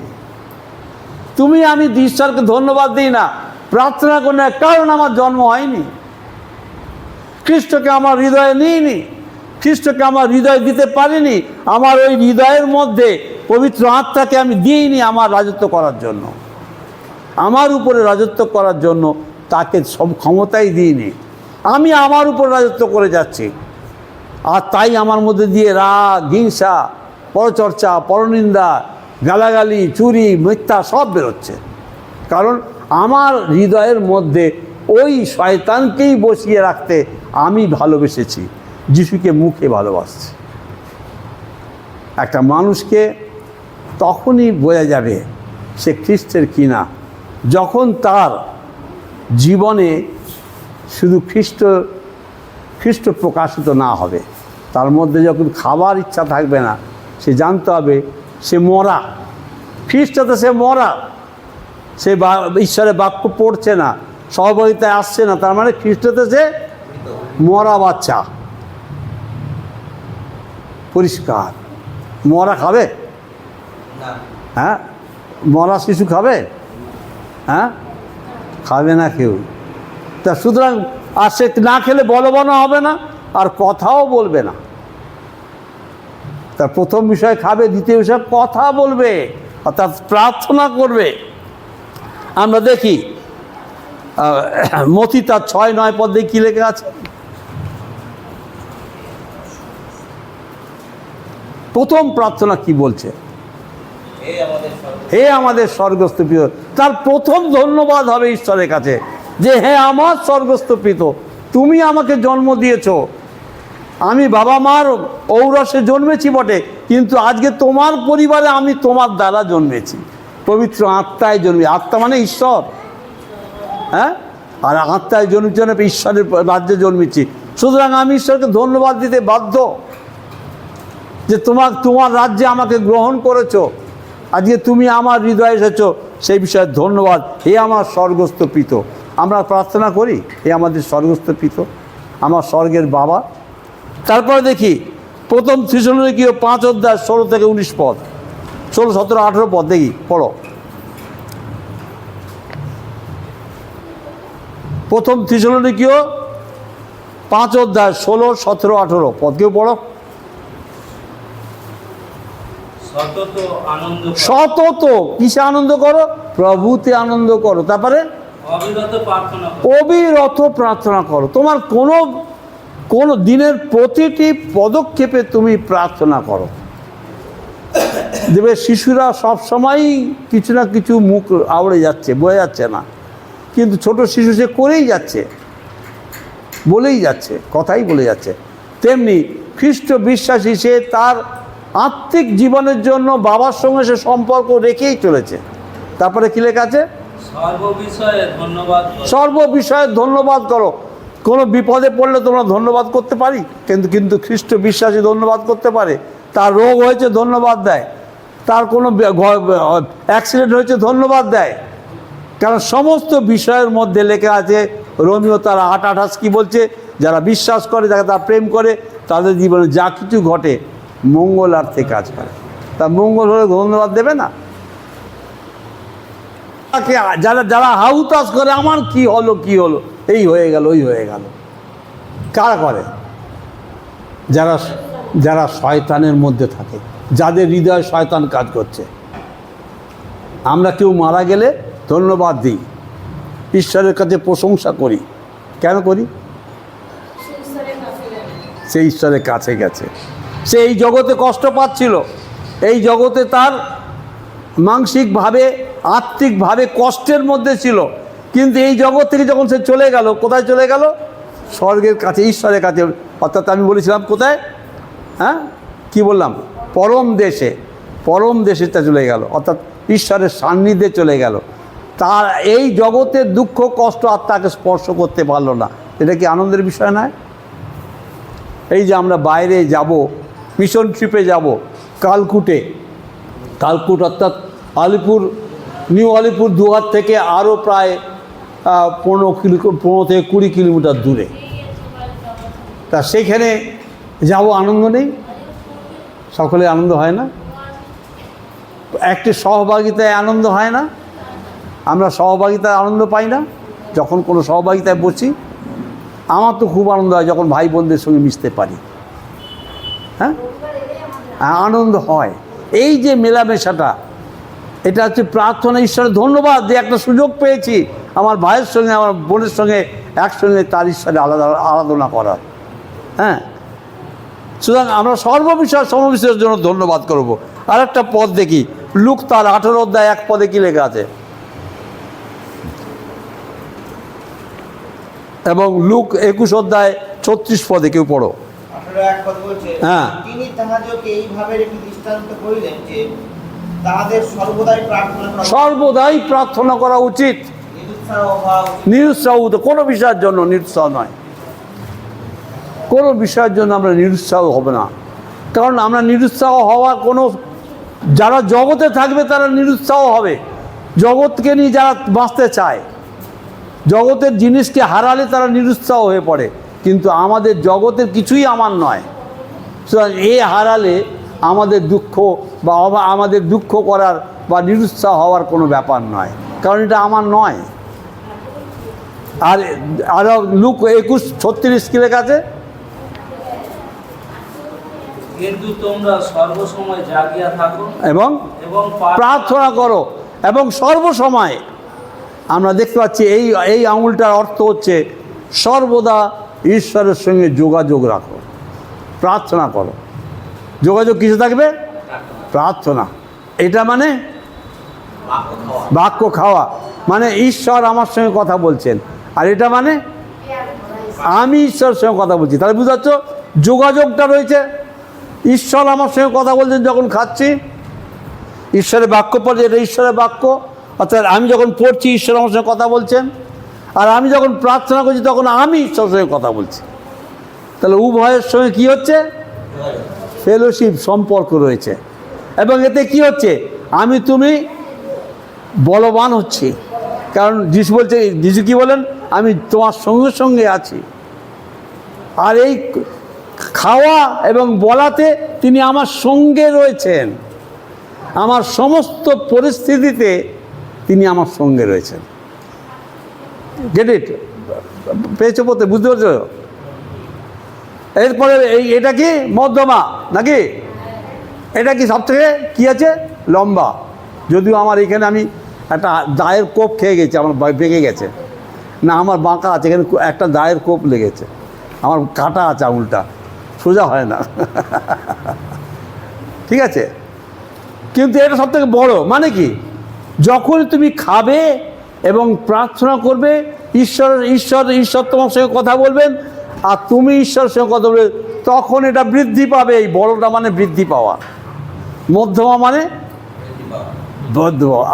[SPEAKER 1] আমি ঈশ্বরকে ধন্যবাদ দিই না, প্রার্থনা করি না, কারণ আমার জন্ম হয়নি, খ্রিস্টকে আমার হৃদয়ে নিইনি, খ্রিস্টকে আমার হৃদয় দিতে পারিনি, আমার ওই হৃদয়ের মধ্যে পবিত্র আত্মাকে আমি দিইনি আমার রাজত্ব করার জন্য, আমার উপরে রাজত্ব করার জন্য তাকে সব ক্ষমতাই দিইনি। আমি আমার উপর রাজত্ব করে যাচ্ছি, আর তাই আমার মধ্যে দিয়ে রাগ, হিংসা, পরচর্চা, পরনিন্দা, গালাগালি, চুরি, মিথ্যা সব বেরোচ্ছে। কারণ আমার হৃদয়ের মধ্যে ওই শয়তানকেই বসিয়ে রাখতে আমি ভালোবেসেছি, যিশুকে মুখে ভালোবাসছি। একটা মানুষকে তখনই বোঝা যাবে সে খ্রিস্টের কিনা, যখন তার জীবনে শুধু খ্রিস্ট প্রকাশিত না হবে, তার মধ্যে যখন খাবার ইচ্ছা থাকবে না, সে জানতে হবে সে মরা। খ্রিস্টতে সে মরা, সে ঈশ্বরের বাক্য পড়ছে না, সহভাগিতায় আসছে না, তার মানে খ্রিস্টতে সে মরা বাচ্চা। পরিষ্কার। মরা খাবে? হ্যাঁ, মরা শিশু খাবে? হ্যাঁ, খাবে না কেউ। তা সুতরাং আর সে না খেলে বলবানো হবে না, আর কথাও বলবে না। তার প্রথম বিষয় খাবে, দ্বিতীয় বিষয় কথা বলবে, অর্থাৎ প্রার্থনা করবে। আমরা দেখি মথি তার 6-9 পদে কি লেখা আছে? প্রথম প্রার্থনা কি বলছে? হে আমাদের স্বর্গস্থ পিতা। তার প্রথম ধন্যবাদ হবে ঈশ্বরের কাছে যে হে আমার স্বর্গস্থ পিতা, তুমি আমাকে জন্ম দিয়েছো। আমি বাবা মার ঔরসে জন্মেছি বটে, কিন্তু আজকে তোমার পরিবারে আমি তোমার দ্বারা জন্মেছি, পবিত্র আত্মায় জন্মে। আত্মা মানে ঈশ্বর, হ্যাঁ, আর আত্মায় জন্মে ঈশ্বরের রাজ্যে জন্মেছি। সুতরাং আমি ঈশ্বরকে ধন্যবাদ দিতে বাধ্য যে তোমার রাজ্যে আমাকে গ্রহণ করেছো, আজকে তুমি আমার হৃদয়ে এসেছো, সেই বিষয়ে ধন্যবাদ। হে আমার স্বর্গস্থ পিতা। আমরা প্রার্থনা করি হে আমাদের স্বর্গস্থ পিতা, আমার স্বর্গের বাবা। তারপরে দেখি প্রথম থিসলনিকীয় 5 অধ্যায় 16 থেকে 19 পদ, 16, 17, 18 পদ দেখি, পড়ো। প্রথম থিসলনিকীয় 5 অধ্যায় 16, 17, 18 পদ, কেউ পড়ো। সতত কিসে আনন্দ করো? প্রভুতে আনন্দ করো। তারপরে অবিরত প্রার্থনা করো। তোমার কোনো দিনের প্রতিটি পদক্ষেপে তুমি প্রার্থনা করো। দেখবে শিশুরা সবসময় কিছু না কিছু মুখ আওড়ে যাচ্ছে, বোঝা যাচ্ছে না, কিন্তু ছোট শিশু সে করেই যাচ্ছে, বলেই যাচ্ছে, কথাই বলে যাচ্ছে। তেমনি খ্রিস্ট বিশ্বাসী সে তার আত্মিক জীবনের জন্য বাবার সঙ্গে সে সম্পর্ক রেখেই চলেছে। তারপরে কি লেখা আছে? সর্ববিষয়ে ধন্যবাদ করো। কোনো বিপদে পড়লে তোমরা ধন্যবাদ করতে পারি, কিন্তু খ্রিস্ট বিশ্বাসী ধন্যবাদ করতে পারে। তার রোগ হয়েছে ধন্যবাদ দেয়, তার কোনো অ্যাক্সিডেন্ট হয়েছে ধন্যবাদ দেয়। কারণ সমস্ত বিষয়ের মধ্যে লেখা আছে, রোমিও তার 8:28 কি বলছে? যারা বিশ্বাস করে, যারা তার প্রেম করে, তাদের জীবনে যা কিছু ঘটে মঙ্গলার্থে কাজ করে। তা মঙ্গল হলে ধন্যবাদ দেবে না? যারা হাউতাস করে, আমার কি হলো, এই হয়ে গেল, ওই হয়ে গেল, কারা করে? যারা শয়তানের মধ্যে থাকে, যাদের হৃদয়ে শয়তান কাজ করছে। আমরা কেউ মারা গেলে ধন্যবাদ দিই, ঈশ্বরের কাছে প্রশংসা করি। কেন করি? সে ঈশ্বরের কাছে গেছে, সে এই জগতে কষ্ট পাচ্ছিল, এই জগতে তার মানসিকভাবে আত্মিকভাবে কষ্টের মধ্যে ছিল, কিন্তু এই জগৎ থেকে যখন সে চলে গেল, কোথায় চলে গেল? স্বর্গের কাছে, ঈশ্বরের কাছে। অর্থাৎ আমি বলেছিলাম কোথায়, হ্যাঁ কি বললাম? পরম দেশেটা চলে গেল, অর্থাৎ ঈশ্বরের সান্নিধ্যে চলে গেল। তার এই জগতের দুঃখ কষ্ট আর তাকে স্পর্শ করতে পারলো না। এটা কি আনন্দের বিষয় নয়? এই যে আমরা বাইরে যাব, মিশন ট্রিপে যাব, কালকুট অর্থাৎ নিউ আলিপুর দুয়ার থেকে আরও প্রায় 15 থেকে 20 কিলোমিটার দূরে। তা সেইখানে যাব, আনন্দ নেই? সকলে আনন্দ হয় না? একটি সহভাগিতায় আনন্দ হয় না? আমরা সহভাগিতায় আনন্দ পাই না? যখন কোনো সহভাগিতায় বসি, আমার তো খুব আনন্দ হয় যখন ভাই বোনদের সঙ্গে মিশতে পারি। হ্যাঁ, আনন্দ হয়। এই যে মেলামেশাটা, এটা হচ্ছে প্রার্থনা। ঈশ্বরের ধন্যবাদ যে একটা সুযোগ পেয়েছি আমার ভাইয়ের সঙ্গে, আমার বোনের সঙ্গে একসঙ্গে তার ঈশ্বরে আরাধনা করার। হ্যাঁ, সুতরাং আমরা সমবিষয়ের জন্য ধন্যবাদ করব। আর একটা পদ দেখি, লুক তার 18 অধ্যায় 1 পদে কি লেখা আছে? এবং লুক 21 অধ্যায় 36 পদে কেউ পড়ো। হ্যাঁ,
[SPEAKER 2] তিনি তাহাদেরকে এইভাবে একটি দৃষ্টান্ত করিলেন যে তাহাদের সর্বদাই প্রার্থনা করা উচিত,
[SPEAKER 1] নিরুৎসাহ কোনো বিষয়ের জন্য নিরুৎসাহ নয়। কোনো বিষয়ের জন্য আমরা নিরুৎসাহ হবে না। কারণ আমরা নিরুৎসাহ হওয়ার কোনো, যারা জগতে থাকবে তারা নিরুৎসাহ হবে। জগৎকে নিয়ে যারা বাঁচতে চায়, জগতের জিনিসকে হারালে তারা নিরুৎসাহ হয়ে পড়ে। কিন্তু আমাদের জগতের কিছুই আমার নয়, সুতরাং এ হারালে আমাদের দুঃখ বা আমাদের দুঃখ করার বা নিরুৎসাহ হওয়ার কোনো ব্যাপার নয়, কারণ এটা আমার নয়। আর লুক 21:36 কি লেখা আছে?
[SPEAKER 3] কিন্তু তোমরা সর্বসময় জাগিয়া থাকো
[SPEAKER 1] এবং প্রার্থনা করো। এবং সর্বসময় আমরা দেখতে পাচ্ছি এই আঙুলটার অর্থ হচ্ছে সর্বদা ঈশ্বরের সঙ্গে যোগাযোগ রাখো, প্রার্থনা করো। যোগাযোগ কিসে থাকবে? প্রার্থনা। এটা মানে বাক্য খাওয়া, মানে ঈশ্বর আমার সঙ্গে কথা বলছেন। আর এটা মানে আমি ঈশ্বরের সঙ্গে কথা বলছি। তাহলে বুঝতে পারছো যোগাযোগটা রয়েছে। ঈশ্বর আমার সঙ্গে কথা বলছেন যখন খাচ্ছি, ঈশ্বরের বাক্য পড়ছে, এটা ঈশ্বরের বাক্য। অর্থাৎ আমি যখন পড়ছি ঈশ্বর আমার সঙ্গে কথা বলছেন, আর আমি যখন প্রার্থনা করছি তখন আমি ঈশ্বরের সঙ্গে কথা বলছি। তাহলে উভয়ের সঙ্গে কি হচ্ছে? ফেলোশিপ, সম্পর্ক রয়েছে। এবং এতে কি হচ্ছে? আমি তুমি বলবান হচ্ছি। কারণ যিশু কি বলেন? আমি তোমার সঙ্গে সঙ্গে আছি। আর এই খাওয়া এবং বলাতে তিনি আমার সঙ্গে রয়েছেন, আমার সমস্ত পরিস্থিতিতে তিনি আমার সঙ্গে রয়েছেন। Get it? পেয়েছো পড়তে, বুঝতে পারছো? এরপরে এটা কি মধ্যমা নাকি? এটা কি সব থেকে কী আছে? লম্বা। যদিও আমার এখানে আমি একটা দায়ের কোপ খেয়ে গেছি, আমার ভেঙে গেছে না, আমার বাঁকা আছে, এখানে একটা দায়ের কোপ লেগেছে, আমার কাটা আছে, আঙুলটা সোজা হয় না। ঠিক আছে, কিন্তু এটা সব থেকে বড়। মানে কি? যখন তুমি খাবে এবং প্রার্থনা করবে, ঈশ্বর ঈশ্বর ঈশ্বর তোমার সঙ্গে কথা বলবেন আর তুমি ঈশ্বরের সঙ্গে কথা বলবে, তখন এটা বৃদ্ধি পাবে। এই বড়টা মানে বৃদ্ধি পাওয়া, মধ্যমা মানে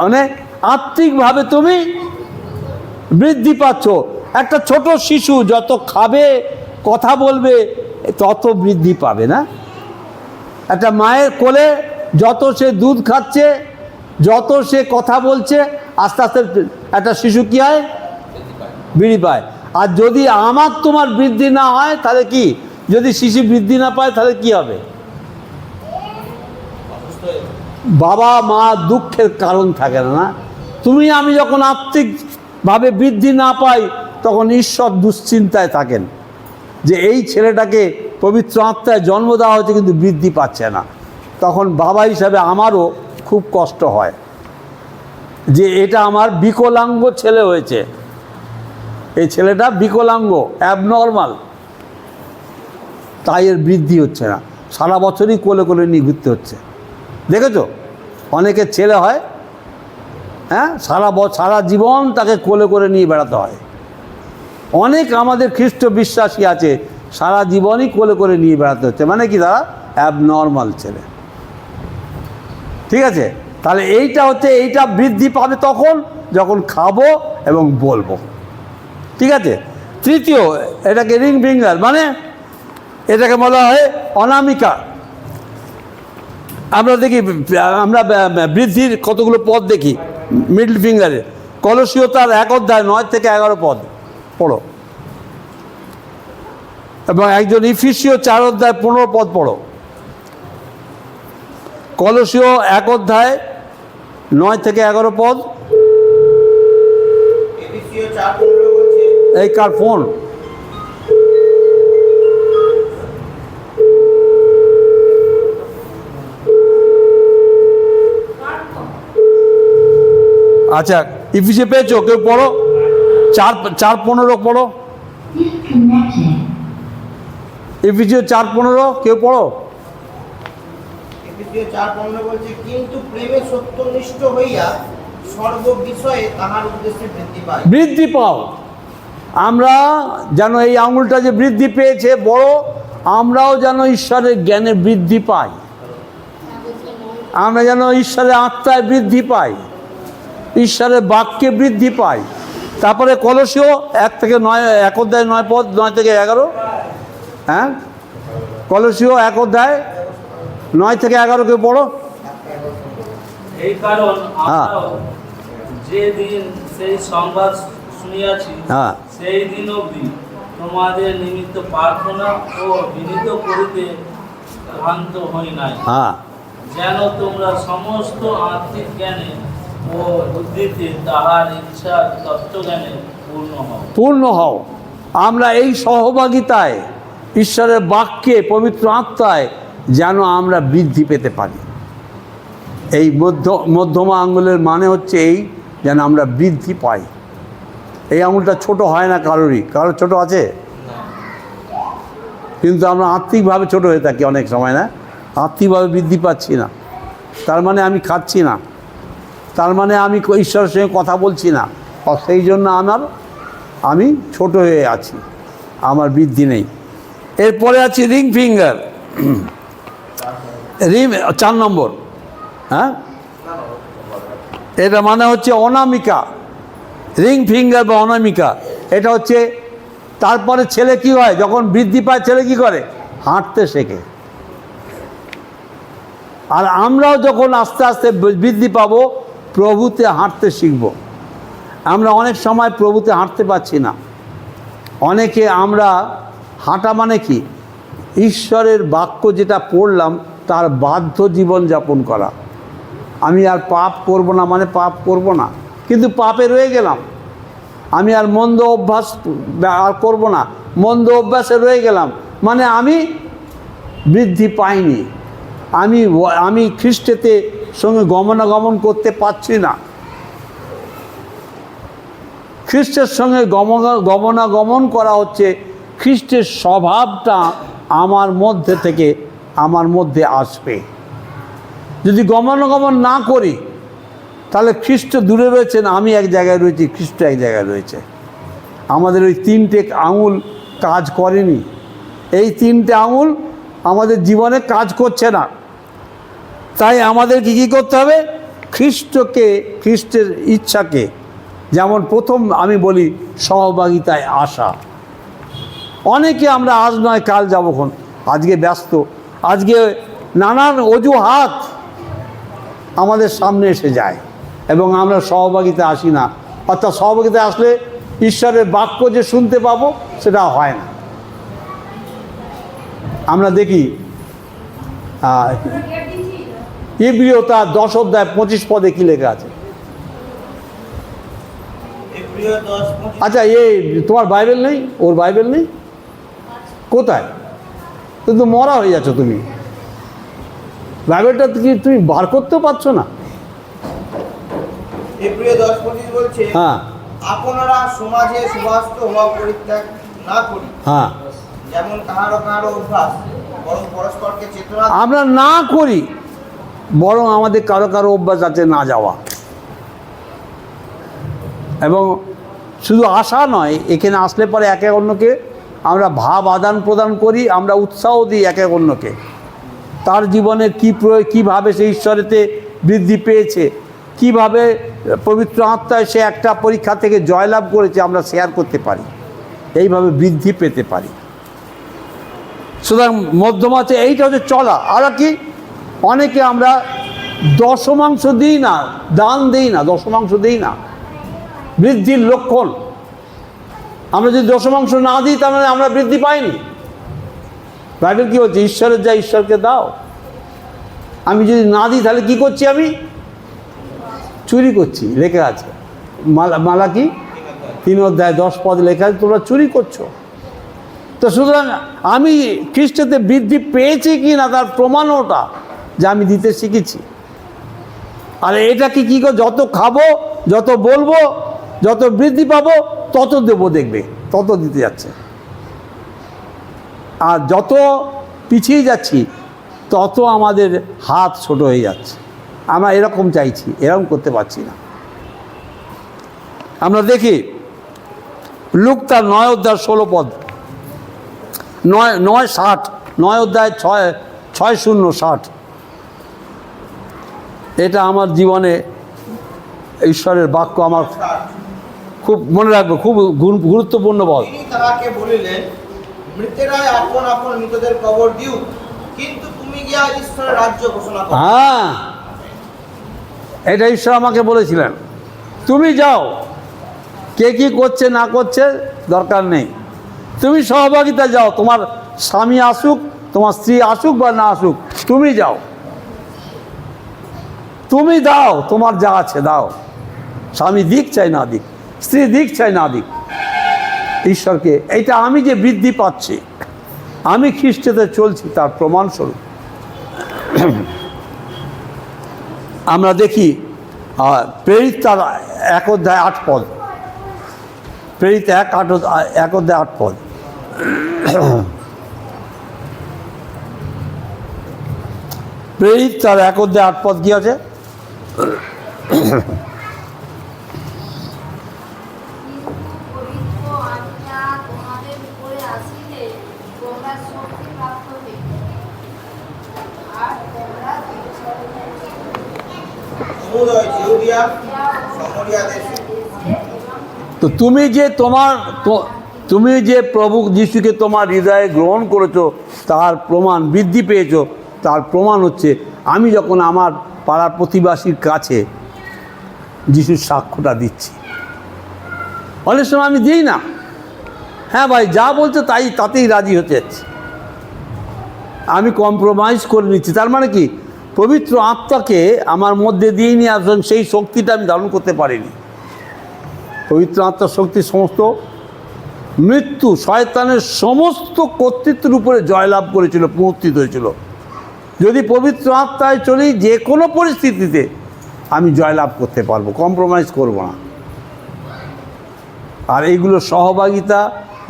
[SPEAKER 1] মানে আত্মিকভাবে তুমি বৃদ্ধি পাচ্ছ। একটা ছোট শিশু যত খাবে, কথা বলবে, তত বৃদ্ধি পাবে না? একটা মায়ের কোলে যত সে দুধ খাচ্ছে, যত সে কথা বলছে, আস্তে আস্তে একটা শিশু কী হয়? বৃদ্ধি পায়। আর যদি আমার তোমার বৃদ্ধি না হয় তাহলে কি? যদি শিশু বৃদ্ধি না পায় তাহলে কি হবে? বাবা মা দুঃখের কারণ থাকে না। তুমি আমি যখন আত্মিকভাবে বৃদ্ধি না পাই, তখন ঈশ্বর দুশ্চিন্তায় থাকেন যে এই ছেলেটাকে পবিত্র আত্মায় জন্ম দেওয়া হয়েছে কিন্তু বৃদ্ধি পাচ্ছে না। তখন বাবা হিসাবে আমারও খুব কষ্ট হয় যে এটা আমার বিকলাঙ্গ ছেলে হয়েছে, এই ছেলেটা বিকলাঙ্গ, অ্যাবনর্মাল, তাই এর বৃদ্ধি হচ্ছে না। সারা বছরই কোলে কোলে নিয়ে ঘুরতে হচ্ছে। দেখেছো অনেকের ছেলে হয়, হ্যাঁ, সারা জীবন তাকে কোলে করে নিয়ে বেড়াতে হয়। অনেক আমাদের খ্রিস্ট বিশ্বাসী আছে, সারা জীবনই কোলে করে নিয়ে বেড়াতে হচ্ছে, মানে কি? তারা অ্যাবনর্মাল ছেলে। ঠিক আছে, তাহলে এইটা বৃদ্ধি পাবে তখন যখন খাবো এবং বলবো। ঠিক আছে। তৃতীয়, এটাকে রিং ফিঙ্গার, মানে এটাকে বলা হয় অনামিকা। আমরা দেখি, আমরা বৃদ্ধির কতগুলো পদ দেখি মিডল ফিঙ্গারে। কলসীয় তার 1 অধ্যায় 9 থেকে 11 পদ পড়ো, এবং একজন ইফিসীয় 4 অধ্যায় 15 পদ পড়ো। কলসীয় 1 অধ্যায় 9 থেকে 11 পদ। এই কার ফোন? আচ্ছা, ইফিসিয়ে পেয়েছো? কেউ পড়ো, 4:15 পড়ো। ইফিসিয়ে 4:15 কেউ পড়ো।
[SPEAKER 2] এফেসীয় 4:15 বলছে, কিন্তু প্রেমে সত্যনিষ্ঠ হইয়া সর্ব বিষয়ে তাহার উদ্দেশ্যে বৃদ্ধি পায়।
[SPEAKER 1] বৃদ্ধি পাও। আমরা যেন এই আঙুলটা যে বৃদ্ধি পেয়েছে বড়, আমরাও যেন ঈশ্বরের জ্ঞানে বৃদ্ধি পাই, আমরা যেন ঈশ্বরের আত্মায় বৃদ্ধি পাই, ঈশ্বরের বাক্যে বৃদ্ধি পাই। তারপরে কলসীয় 1 অধ্যায় 9 পদ, 9 থেকে 11। হ্যাঁ, কলসীয় 1 অধ্যায় 9 থেকে 11 কেউ পড়ো।
[SPEAKER 3] এই কারণ আমরাও যে দিন সেই সংবাদ শুনিয়াছি, সেই দিন অবধি তোমাদের নিমিত্ত প্রার্থনা ও বিনীত করিতে ভ্রান্ত হই নাই, যেন তোমরা সমস্ত আত্মিক জ্ঞানে ও বুদ্ধিতে তাহার ইচ্ছা তত্ত্বজ্ঞানে পূর্ণ হও।
[SPEAKER 1] আমরা এই সহভাগিতায় ঈশ্বরের বাক্যে, পবিত্র আত্মায় যেন আমরা বৃদ্ধি পেতে পারি। এই মধ্যমা আঙুলের মানে হচ্ছে এই, যেন আমরা বৃদ্ধি পাই। এই আঙুলটা ছোট হয় না কারোরই, কারোর ছোট আছে, কিন্তু আমরা আত্মিকভাবে ছোট হয়ে থাকি অনেক সময়, না? আত্মিকভাবে বৃদ্ধি পাচ্ছি না, তার মানে আমি খাচ্ছি না, তার মানে আমি ঈশ্বরের সঙ্গে কথা বলছি না, আর সেই জন্য আমি ছোট হয়ে আছি, আমার বৃদ্ধি নেই। এরপরে আছে রিং ফিঙ্গার, 4 নম্বর। হ্যাঁ, এটা মানে হচ্ছে অনামিকা। রিং ফিঙ্গার বা অনামিকা, এটা হচ্ছে তারপরে ছেলে কি হয়, যখন বৃদ্ধি পায় ছেলে কি করে? হাঁটতে শেখে। আর আমরাও যখন আস্তে আস্তে বৃদ্ধি পাবো, প্রভুতে হাঁটতে শিখব। আমরা অনেক সময় প্রভুতে হাঁটতে পারছি না। অনেকে আমরা হাঁটা মানে কি, ঈশ্বরের বাক্য যেটা পড়লাম তার বাধ্য জীবন যাপন করা। আমি আর পাপ করব না মানে পাপ করব না, কিন্তু পাপে রয়ে গেলাম। আমি আর মন্দ অভ্যাস আর করব না, মন্দ অভ্যাসে রয়ে গেলাম, মানে আমি বৃদ্ধি পাইনি। আমি খ্রিস্টেতে সঙ্গে গমনাগমন করতে পারছি না। খ্রিস্টের সঙ্গে গমনাগমন করা হচ্ছে খ্রিস্টের স্বভাবটা আমার মধ্যে থেকে আমার মধ্যে আসবে। যদি গমনাগমন না করি তাহলে খ্রিস্ট দূরে রয়েছেন, আমি এক জায়গায় রয়েছি, খ্রিস্ট এক জায়গায় রয়েছে। আমাদের ওই 3টে আঙুল কাজ করেনি, এই 3টে আঙুল আমাদের জীবনে কাজ করছে না। তাই আমাদেরকে কী করতে হবে? খ্রিস্টের ইচ্ছাকে, যেমন প্রথম আমি বলি সহভাগিতায় আসা। অনেকে আমরা আজ নয় কাল যাবক্ষণ, আজকে ব্যস্ত, আজকে নানান অজুহাত আমাদের সামনে এসে যায় এবং আমরা সহভাগিতা আসি না। অর্থাৎ সহভাগিতা আসলে ঈশ্বরের বাক্য যে শুনতে পাবো সেটা হয় না। আমরা দেখি ইব্রিয় তার 10 অধ্যায় 25 পদে কি লেখা আছে? আচ্ছা, তোমার বাইবেল নেই? ওর বাইবেল নেই? কোথায়? কিন্তু মরা হয়ে যাচ্ছ তুমি, বাইবেলটা কি তুমি বার করতেও পারছো না? হ্যাঁ,
[SPEAKER 2] আপনারা সমাজে সুবাস্ত হওয়া পরিত্যাগ না করি,
[SPEAKER 1] হ্যাঁ,
[SPEAKER 2] যেমন কাহারো কাহারো অভ্যাস, বরং পরস্পরকে চেতনা
[SPEAKER 1] আমরা না করি, বরং আমাদের কারো কারো অভ্যাস আছে না যাওয়া। এবং শুধু আশা নয়, এখানে আসলে পরে একে অন্যকে আমরা ভাব আদান প্রদান করি, আমরা উৎসাহ দিই একে অন্যকে। তার জীবনের কীভাবে সে ঈশ্বরেতে বৃদ্ধি পেয়েছে, কিভাবে পবিত্র আত্মায় সে একটা পরীক্ষা থেকে জয়লাভ করেছে, আমরা শেয়ার করতে পারি, এইভাবে বৃদ্ধি পেতে পারি। সুতরাং মধ্যমাতে এইটা হচ্ছে চলা। আর কি, অনেকে আমরা দশমাংশ দিই না, দান দিই না, দশমাংশ দিই না, বৃদ্ধির লক্ষণ। আমরা যদি দশমাংশ না দিই তার মানে আমরা বৃদ্ধি পাইনি। বাইবেল কী বলছে? ঈশ্বরের যা ঈশ্বরকে দাও। আমি যদি না দিই তাহলে কি করছি? আমি চুরি করছি, লেখা আছে মালাকি 3 অধ্যায় 10 পদ লেখা আছে, তোমরা চুরি করছো। তো সুতরাং আমি খ্রিস্টতে বৃদ্ধি পেয়েছি কি না তার প্রমাণ ওটা যে আমি দিতে শিখেছি। আর এটা কি যত খাবো, যত বলবো, যত বৃদ্ধি পাবো, তত দেবো, দেখবে তত দিতে যাচ্ছে। আর যত পিছিয়ে যাচ্ছি তত আমাদের হাত ছোট হয়ে যাচ্ছে। আমরা এরকম চাইছি, এরকম করতে পারছি না। আমরা দেখি লুক তার 9 অধ্যায় 16 পদ, 9 অধ্যায় 6:60। এটা আমার জীবনে ঈশ্বরের বাক্য আমার খুব মনে রাখবে, খুব গুরুত্বপূর্ণ পদ।
[SPEAKER 2] তিনি তাহাকে বলিলেন, মৃতেরাই আপন আপন মৃতদের কবর দিও, কিন্তু তুমি গিয়া ঈশ্বরের রাজ্য ঘোষণা করো।
[SPEAKER 1] হ্যাঁ, এটা ঈশ্বর আমাকে বলেছিলেন, তুমি যাও, কে কি করছে না করছে দরকার নেই, তুমি সহভাগিতা যাও। তোমার স্বামী আসুক, তোমার স্ত্রী আসুক বা না আসুক, তুমি যাও, তুমি দাও, তোমার যা আছে দাও। স্বামী দিক চাই না দিক, স্ত্রী দিক চাই না দিক, ঈশ্বরকে। এইটা আমি যে বৃদ্ধি পাচ্ছি, আমি খ্রিস্টতে চলছি, তার প্রমাণস্বরূপ। আমরা দেখি প্রেরিত তার 1 অধ্যায় 8 পদ, প্রেরিত 1 অধ্যায় 8 পদ। প্রেরিত তার 1 অধ্যায় 8 পদ কি আছে? তো তুমি যে প্রভু যিশুকে তোমার হৃদয়ে গ্রহণ করেছো, তার প্রমাণ বৃদ্ধি পেয়েছো, তার প্রমাণ হচ্ছে আমি যখন আমার পাড়ার প্রতিবাসীর কাছে যিশুর সাক্ষ্যটা দিচ্ছি। অনেক সময় আমি দিই না, হ্যাঁ ভাই যা বলছো তাতেই রাজি হতে যাচ্ছি, আমি কম্প্রোমাইজ করে নিচ্ছি। তার মানে কি, পবিত্র আত্মাকে আমার মধ্যে দিয়ে নিয়ে আসবেন, সেই শক্তিটা আমি ধারণ করতে পারিনি। পবিত্র আত্মার শক্তি সমস্ত মৃত্যু, শয়তানের সমস্ত কর্তৃত্বের উপরে জয়লাভ করেছিল, প্রতিষ্ঠিত হয়েছিল। যদি পবিত্র আত্মায় চলি, যে কোনো পরিস্থিতিতে আমি জয়লাভ করতে পারবো, কম্প্রোমাইজ করব না। আর এইগুলো সহভাগিতা,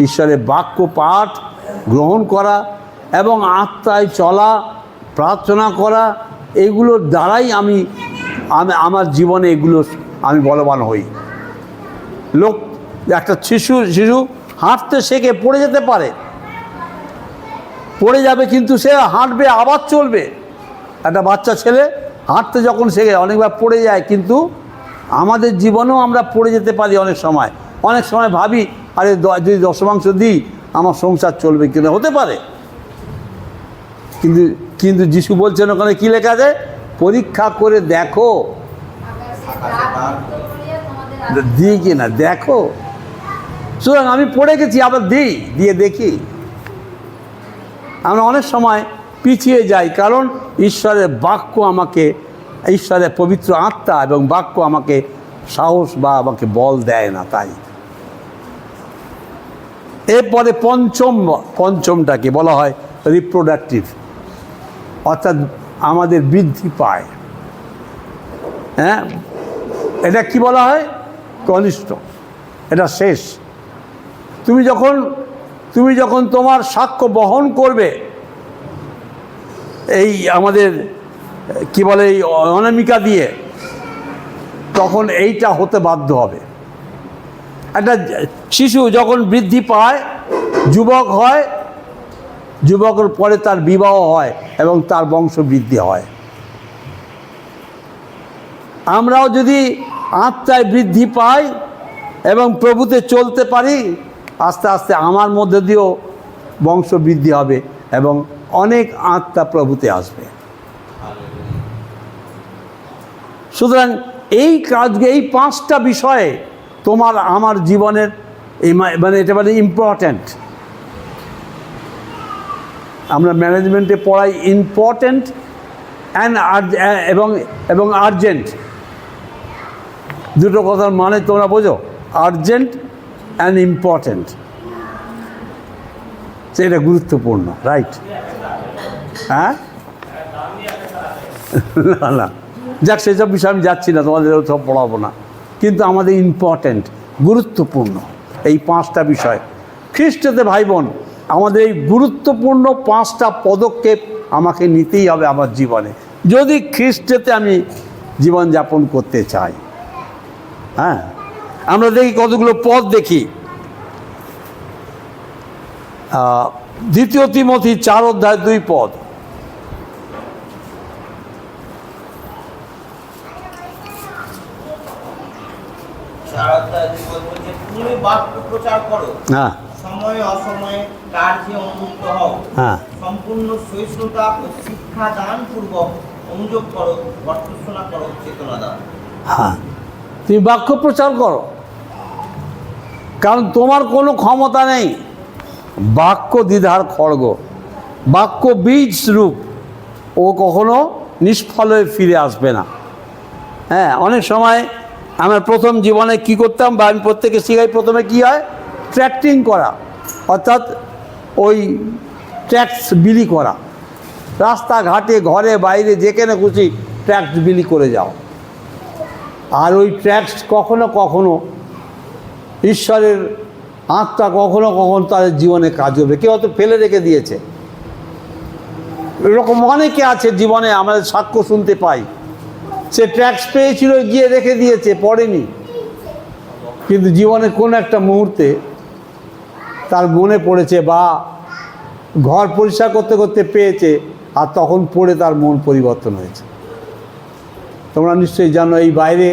[SPEAKER 1] ঈশ্বরের বাক্য পাঠ গ্রহণ করা এবং আত্মায় চলা, প্রার্থনা করা, এগুলোর দ্বারাই আমি আমার জীবনে এগুলো আমি বলবান হই। লোক, একটা শিশু হাঁটতে শেখে, পড়ে যেতে পারে, পড়ে যাবে, কিন্তু সে হাঁটবে, আবার চলবে। একটা বাচ্চা ছেলে হাঁটতে যখন শেখে, অনেকবার পড়ে যায়, কিন্তু আমাদের জীবনেও আমরা পড়ে যেতে পারি অনেক সময়। অনেক সময় ভাবি, আরে যদি দশমাংশ দিই আমার সংসার চলবে কিনা, হতে পারে। কিন্তু যিশু বলছেন ওখানে কি লেখা আছে, পরীক্ষা করে দেখো দিই কিনা, দেখো। সুতরাং আমি পড়ে গেছি, আবার দিয়ে দেখি। আমরা অনেক সময় পিছিয়ে যাই, কারণ ঈশ্বরের বাক্য আমাকে, ঈশ্বরের পবিত্র আত্মা এবং বাক্য আমাকে সাহস বা আমাকে বল দেয় না। তাই এরপরে পঞ্চমটাকে বলা হয় রিপ্রোডাক্টিভ, অর্থাৎ আমাদের বৃদ্ধি পায়। হ্যাঁ, এটা কি বলা হয়, কনিষ্ঠ, এটা শেষ। তুমি যখন তোমার সাক্ষ্য বহন করবে, এই আমাদের কি বলে, এই অনামিকা দিয়ে, তখন এইটা হতে বাধ্য হবে। একটা শিশু যখন বৃদ্ধি পায়, যুবক হয়, যুবকের পরে তার বিবাহ হয় এবং তার বংশ বৃদ্ধি হয়। আমরাও যদি আত্মায় বৃদ্ধি পাই এবং প্রভুতে চলতে পারি, আস্তে আস্তে আমার মধ্যে দিয়েও বংশ বৃদ্ধি হবে এবং অনেক আত্মা প্রভুতে আসবে। সুতরাং এই কাজকে, এই 5টা বিষয়ে তোমার আমার জীবনের মানে এটা মানে ইম্পর্ট্যান্ট। আমরা ম্যানেজমেন্টে পড়াই ইম্পর্ট্যান্ট এবং আর্জেন্ট, দুটো কথার মানে তোমরা বোঝো, আর্জেন্ট অ্যান্ড ইম্পর্ট্যান্ট, সেটা গুরুত্বপূর্ণ, রাইট? হ্যাঁ, না যাক, সেসব বিষয়ে আমি যাচ্ছি না, তোমাদের সব পড়াবো না। কিন্তু আমাদের ইম্পর্ট্যান্ট, গুরুত্বপূর্ণ এই 5টা বিষয়। খ্রিস্টতে ভাই বোন, আমাদের এই গুরুত্বপূর্ণ 5টা পদক্ষেপ আমাকে নিতেই হবে আমার জীবনে, যদি খ্রিস্টতে আমি জীবনযাপন করতে চাই। হ্যাঁ, আমরা দেখি কতগুলো পদ দেখি। 2 তিমথি 4 অধ্যায় 2 পদ।
[SPEAKER 2] তুমি বাক্য প্রচার করো,
[SPEAKER 1] হ্যাঁ,
[SPEAKER 2] সময়ে অসময়ে কার্যে অনুযুক্ত হও,
[SPEAKER 1] হ্যাঁ,
[SPEAKER 2] সম্পূর্ণ সহিষ্ণুতা ও শিক্ষা দান পূর্বক অনুযোগ করো, ভর্ৎসনা করো, চেতনা দাও।
[SPEAKER 1] হ্যাঁ, তুমি বাক্য প্রচার করো, কারণ তোমার কোনো ক্ষমতা নেই। বাক্য দ্বিধার খড়গ, বাক্য বীজ রূপ, ও কখনো নিষ্ফল হয়ে ফিরে আসবে না। হ্যাঁ, অনেক সময় আমার প্রথম জীবনে কি করতাম, বা আমি প্রত্যেকে শিখাই, প্রথমে কি হয়, ট্র্যাক্টিং করা, অর্থাৎ ওই ট্যাক্স বিলি করা। রাস্তাঘাটে, ঘরে বাইরে, যেখানে খুশি ট্যাক্স বিলি করে যাও। আর ওই ট্যাক্স কখনো কখনো ঈশ্বরের আত্মা কখনো কখনো তাদের জীবনে কাজ হবে, কেউ হয়তো ফেলে রেখে দিয়েছে। এরকম অনেকে আছে জীবনে, আমাদের সাক্ষ্য শুনতে পাই, সে ট্যাক্স পেয়েছিল, গিয়ে রেখে দিয়েছে, পড়েনি, কিন্তু জীবনে কোন একটা মুহূর্তে তার মনে পড়েছে, বা ঘর পরিষ্কার করতে করতে পেয়েছে, আর তখন পড়ে তার মন পরিবর্তন হয়েছে। তোমরা নিশ্চয়ই জানো, এই বাইরে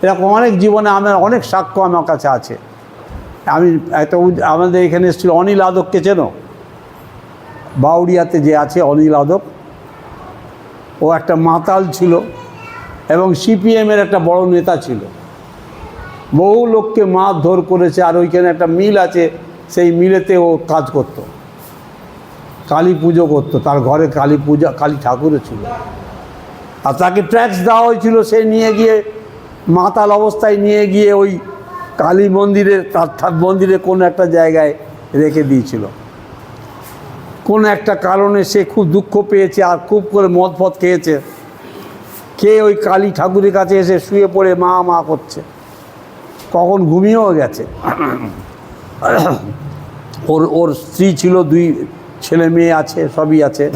[SPEAKER 1] এরকম অনেক জীবনে আমার অনেক সাক্ষ্য আমার কাছে আছে। আমি একটা, আমাদের এখানে এসেছিল অনিল আদককে চেনো? বাউরিয়াতে যে আছে অনিল আদক, ও একটা মাতাল ছিল এবং সিপিএমের একটা বড় নেতা ছিল। বহু লোককে মারধর করেছে, আর ওইখানে একটা মিল আছে, সেই মিলেতে ও কাজ করত। কালী পুজো করতো, তার ঘরে কালী ঠাকুরও ছিল। আর তাকে ট্যাক্স দেওয়া হয়েছিল, সে নিয়ে গিয়ে মাতাল অবস্থায় নিয়ে গিয়ে ওই কালী মন্দিরের তার মন্দিরে কোনো একটা জায়গায় রেখে দিয়েছিল। কোনো একটা কারণে সে খুব দুঃখ পেয়েছে আর খুব করে মদ ফদ খেয়েছে, খেয়ে ওই কালী ঠাকুরের কাছে এসে শুয়ে পড়ে মা মা করছে, কখন ঘুমিয়েও গেছে। ওর স্ত্রী ছিল, 2 ছেলে মেয়ে আছে, সবই আছে,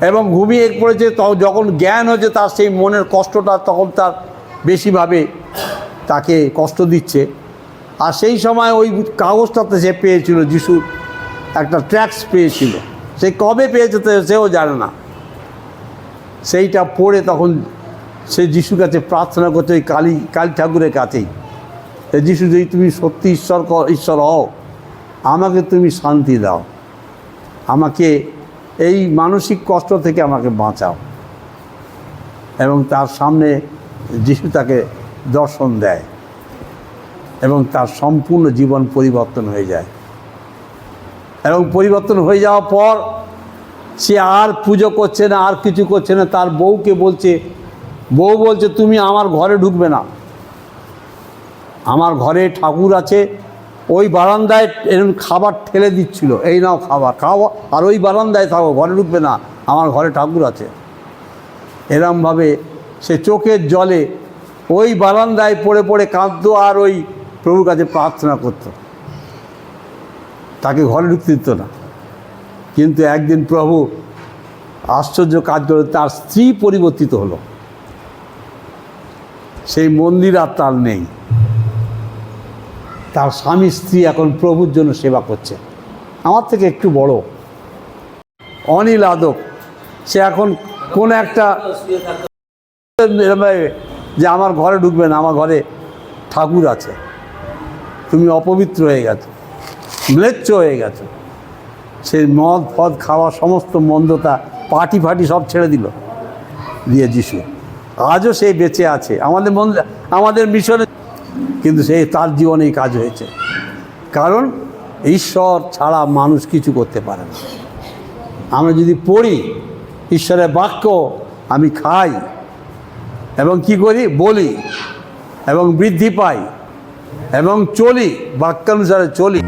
[SPEAKER 1] এবং ঘুমিয়ে পড়েছে। যখন জ্ঞান হয়েছে তার সেই মনের কষ্টটা তখন তার বেশিভাবে তাকে কষ্ট দিচ্ছে। আর সেই সময় ওই কাগজটাতে সে পেয়েছিল, যিশুর একটা ট্যাক্স পেয়েছিল, সে কবে পেয়েছে সেও জানে না। সেইটা পড়ে তখন সে যিশুর কাছে প্রার্থনা করছে, ওই কালী ঠাকুরের কাছেই, যিশু যদি তুমি সত্যি ঈশ্বর হও, আমাকে তুমি শান্তি দাও, আমাকে এই মানসিক কষ্ট থেকে আমাকে বাঁচাও। এবং তার সামনে যিশু তাকে দর্শন দেয় এবং তার সম্পূর্ণ জীবন পরিবর্তন হয়ে যায়। এবং পরিবর্তন হয়ে যাওয়ার পর সে আর পুজো করছে না, আর কিছু করছে না। তার বউকে বলছে, বউ বলছে তুমি আমার ঘরে ঢুকবে না, আমার ঘরে ঠাকুর আছে। ওই বারান্দায় এরকম খাবার ঠেলে দিচ্ছিল, এই নাও খাবার খাও, আর ওই বারান্দায় থাকো, ঘরে ঢুকবে না, আমার ঘরে ঠাকুর আছে। এরমভাবে সে চোখের জলে ওই বারান্দায় পড়ে পড়ে কাঁদতো আর ওই প্রভুর কাছে প্রার্থনা করতো, তাকে ঘরে ঢুকতে দিত না। কিন্তু একদিন প্রভু আশ্চর্য কাজ করে, তার স্ত্রী পরিবর্তিত হলো, সেই মন্দির আর তার নেই। তার স্বামী স্ত্রী এখন প্রভুর জন্য সেবা করছে। আমার থেকে একটু বড় অনিল আদক, সে এখন কোন একটা যে আমার ঘরে ঢুকবে না, আমার ঘরে ঠাকুর আছে, তুমি অপবিত্র হয়ে গেছো, ম্লেচ্ছ হয়ে গেছো। সে মদ ফদ খাওয়া, সমস্ত মন্দতা, পার্টি ফাটি সব ছেড়ে দিল দিয়ে যিশু। আজও সে বেঁচে আছে আমাদের মিশনে, কিন্তু সেই তার জীবনেই কাজ হয়েছে। কারণ ঈশ্বর ছাড়া মানুষ কিছু করতে পারে না। আমরা যদি পড়ি ঈশ্বরের বাক্য, আমি খাই এবং কি করি, বলি এবং বৃদ্ধি পাই এবং চলি, বাক্যানুসারে চলি।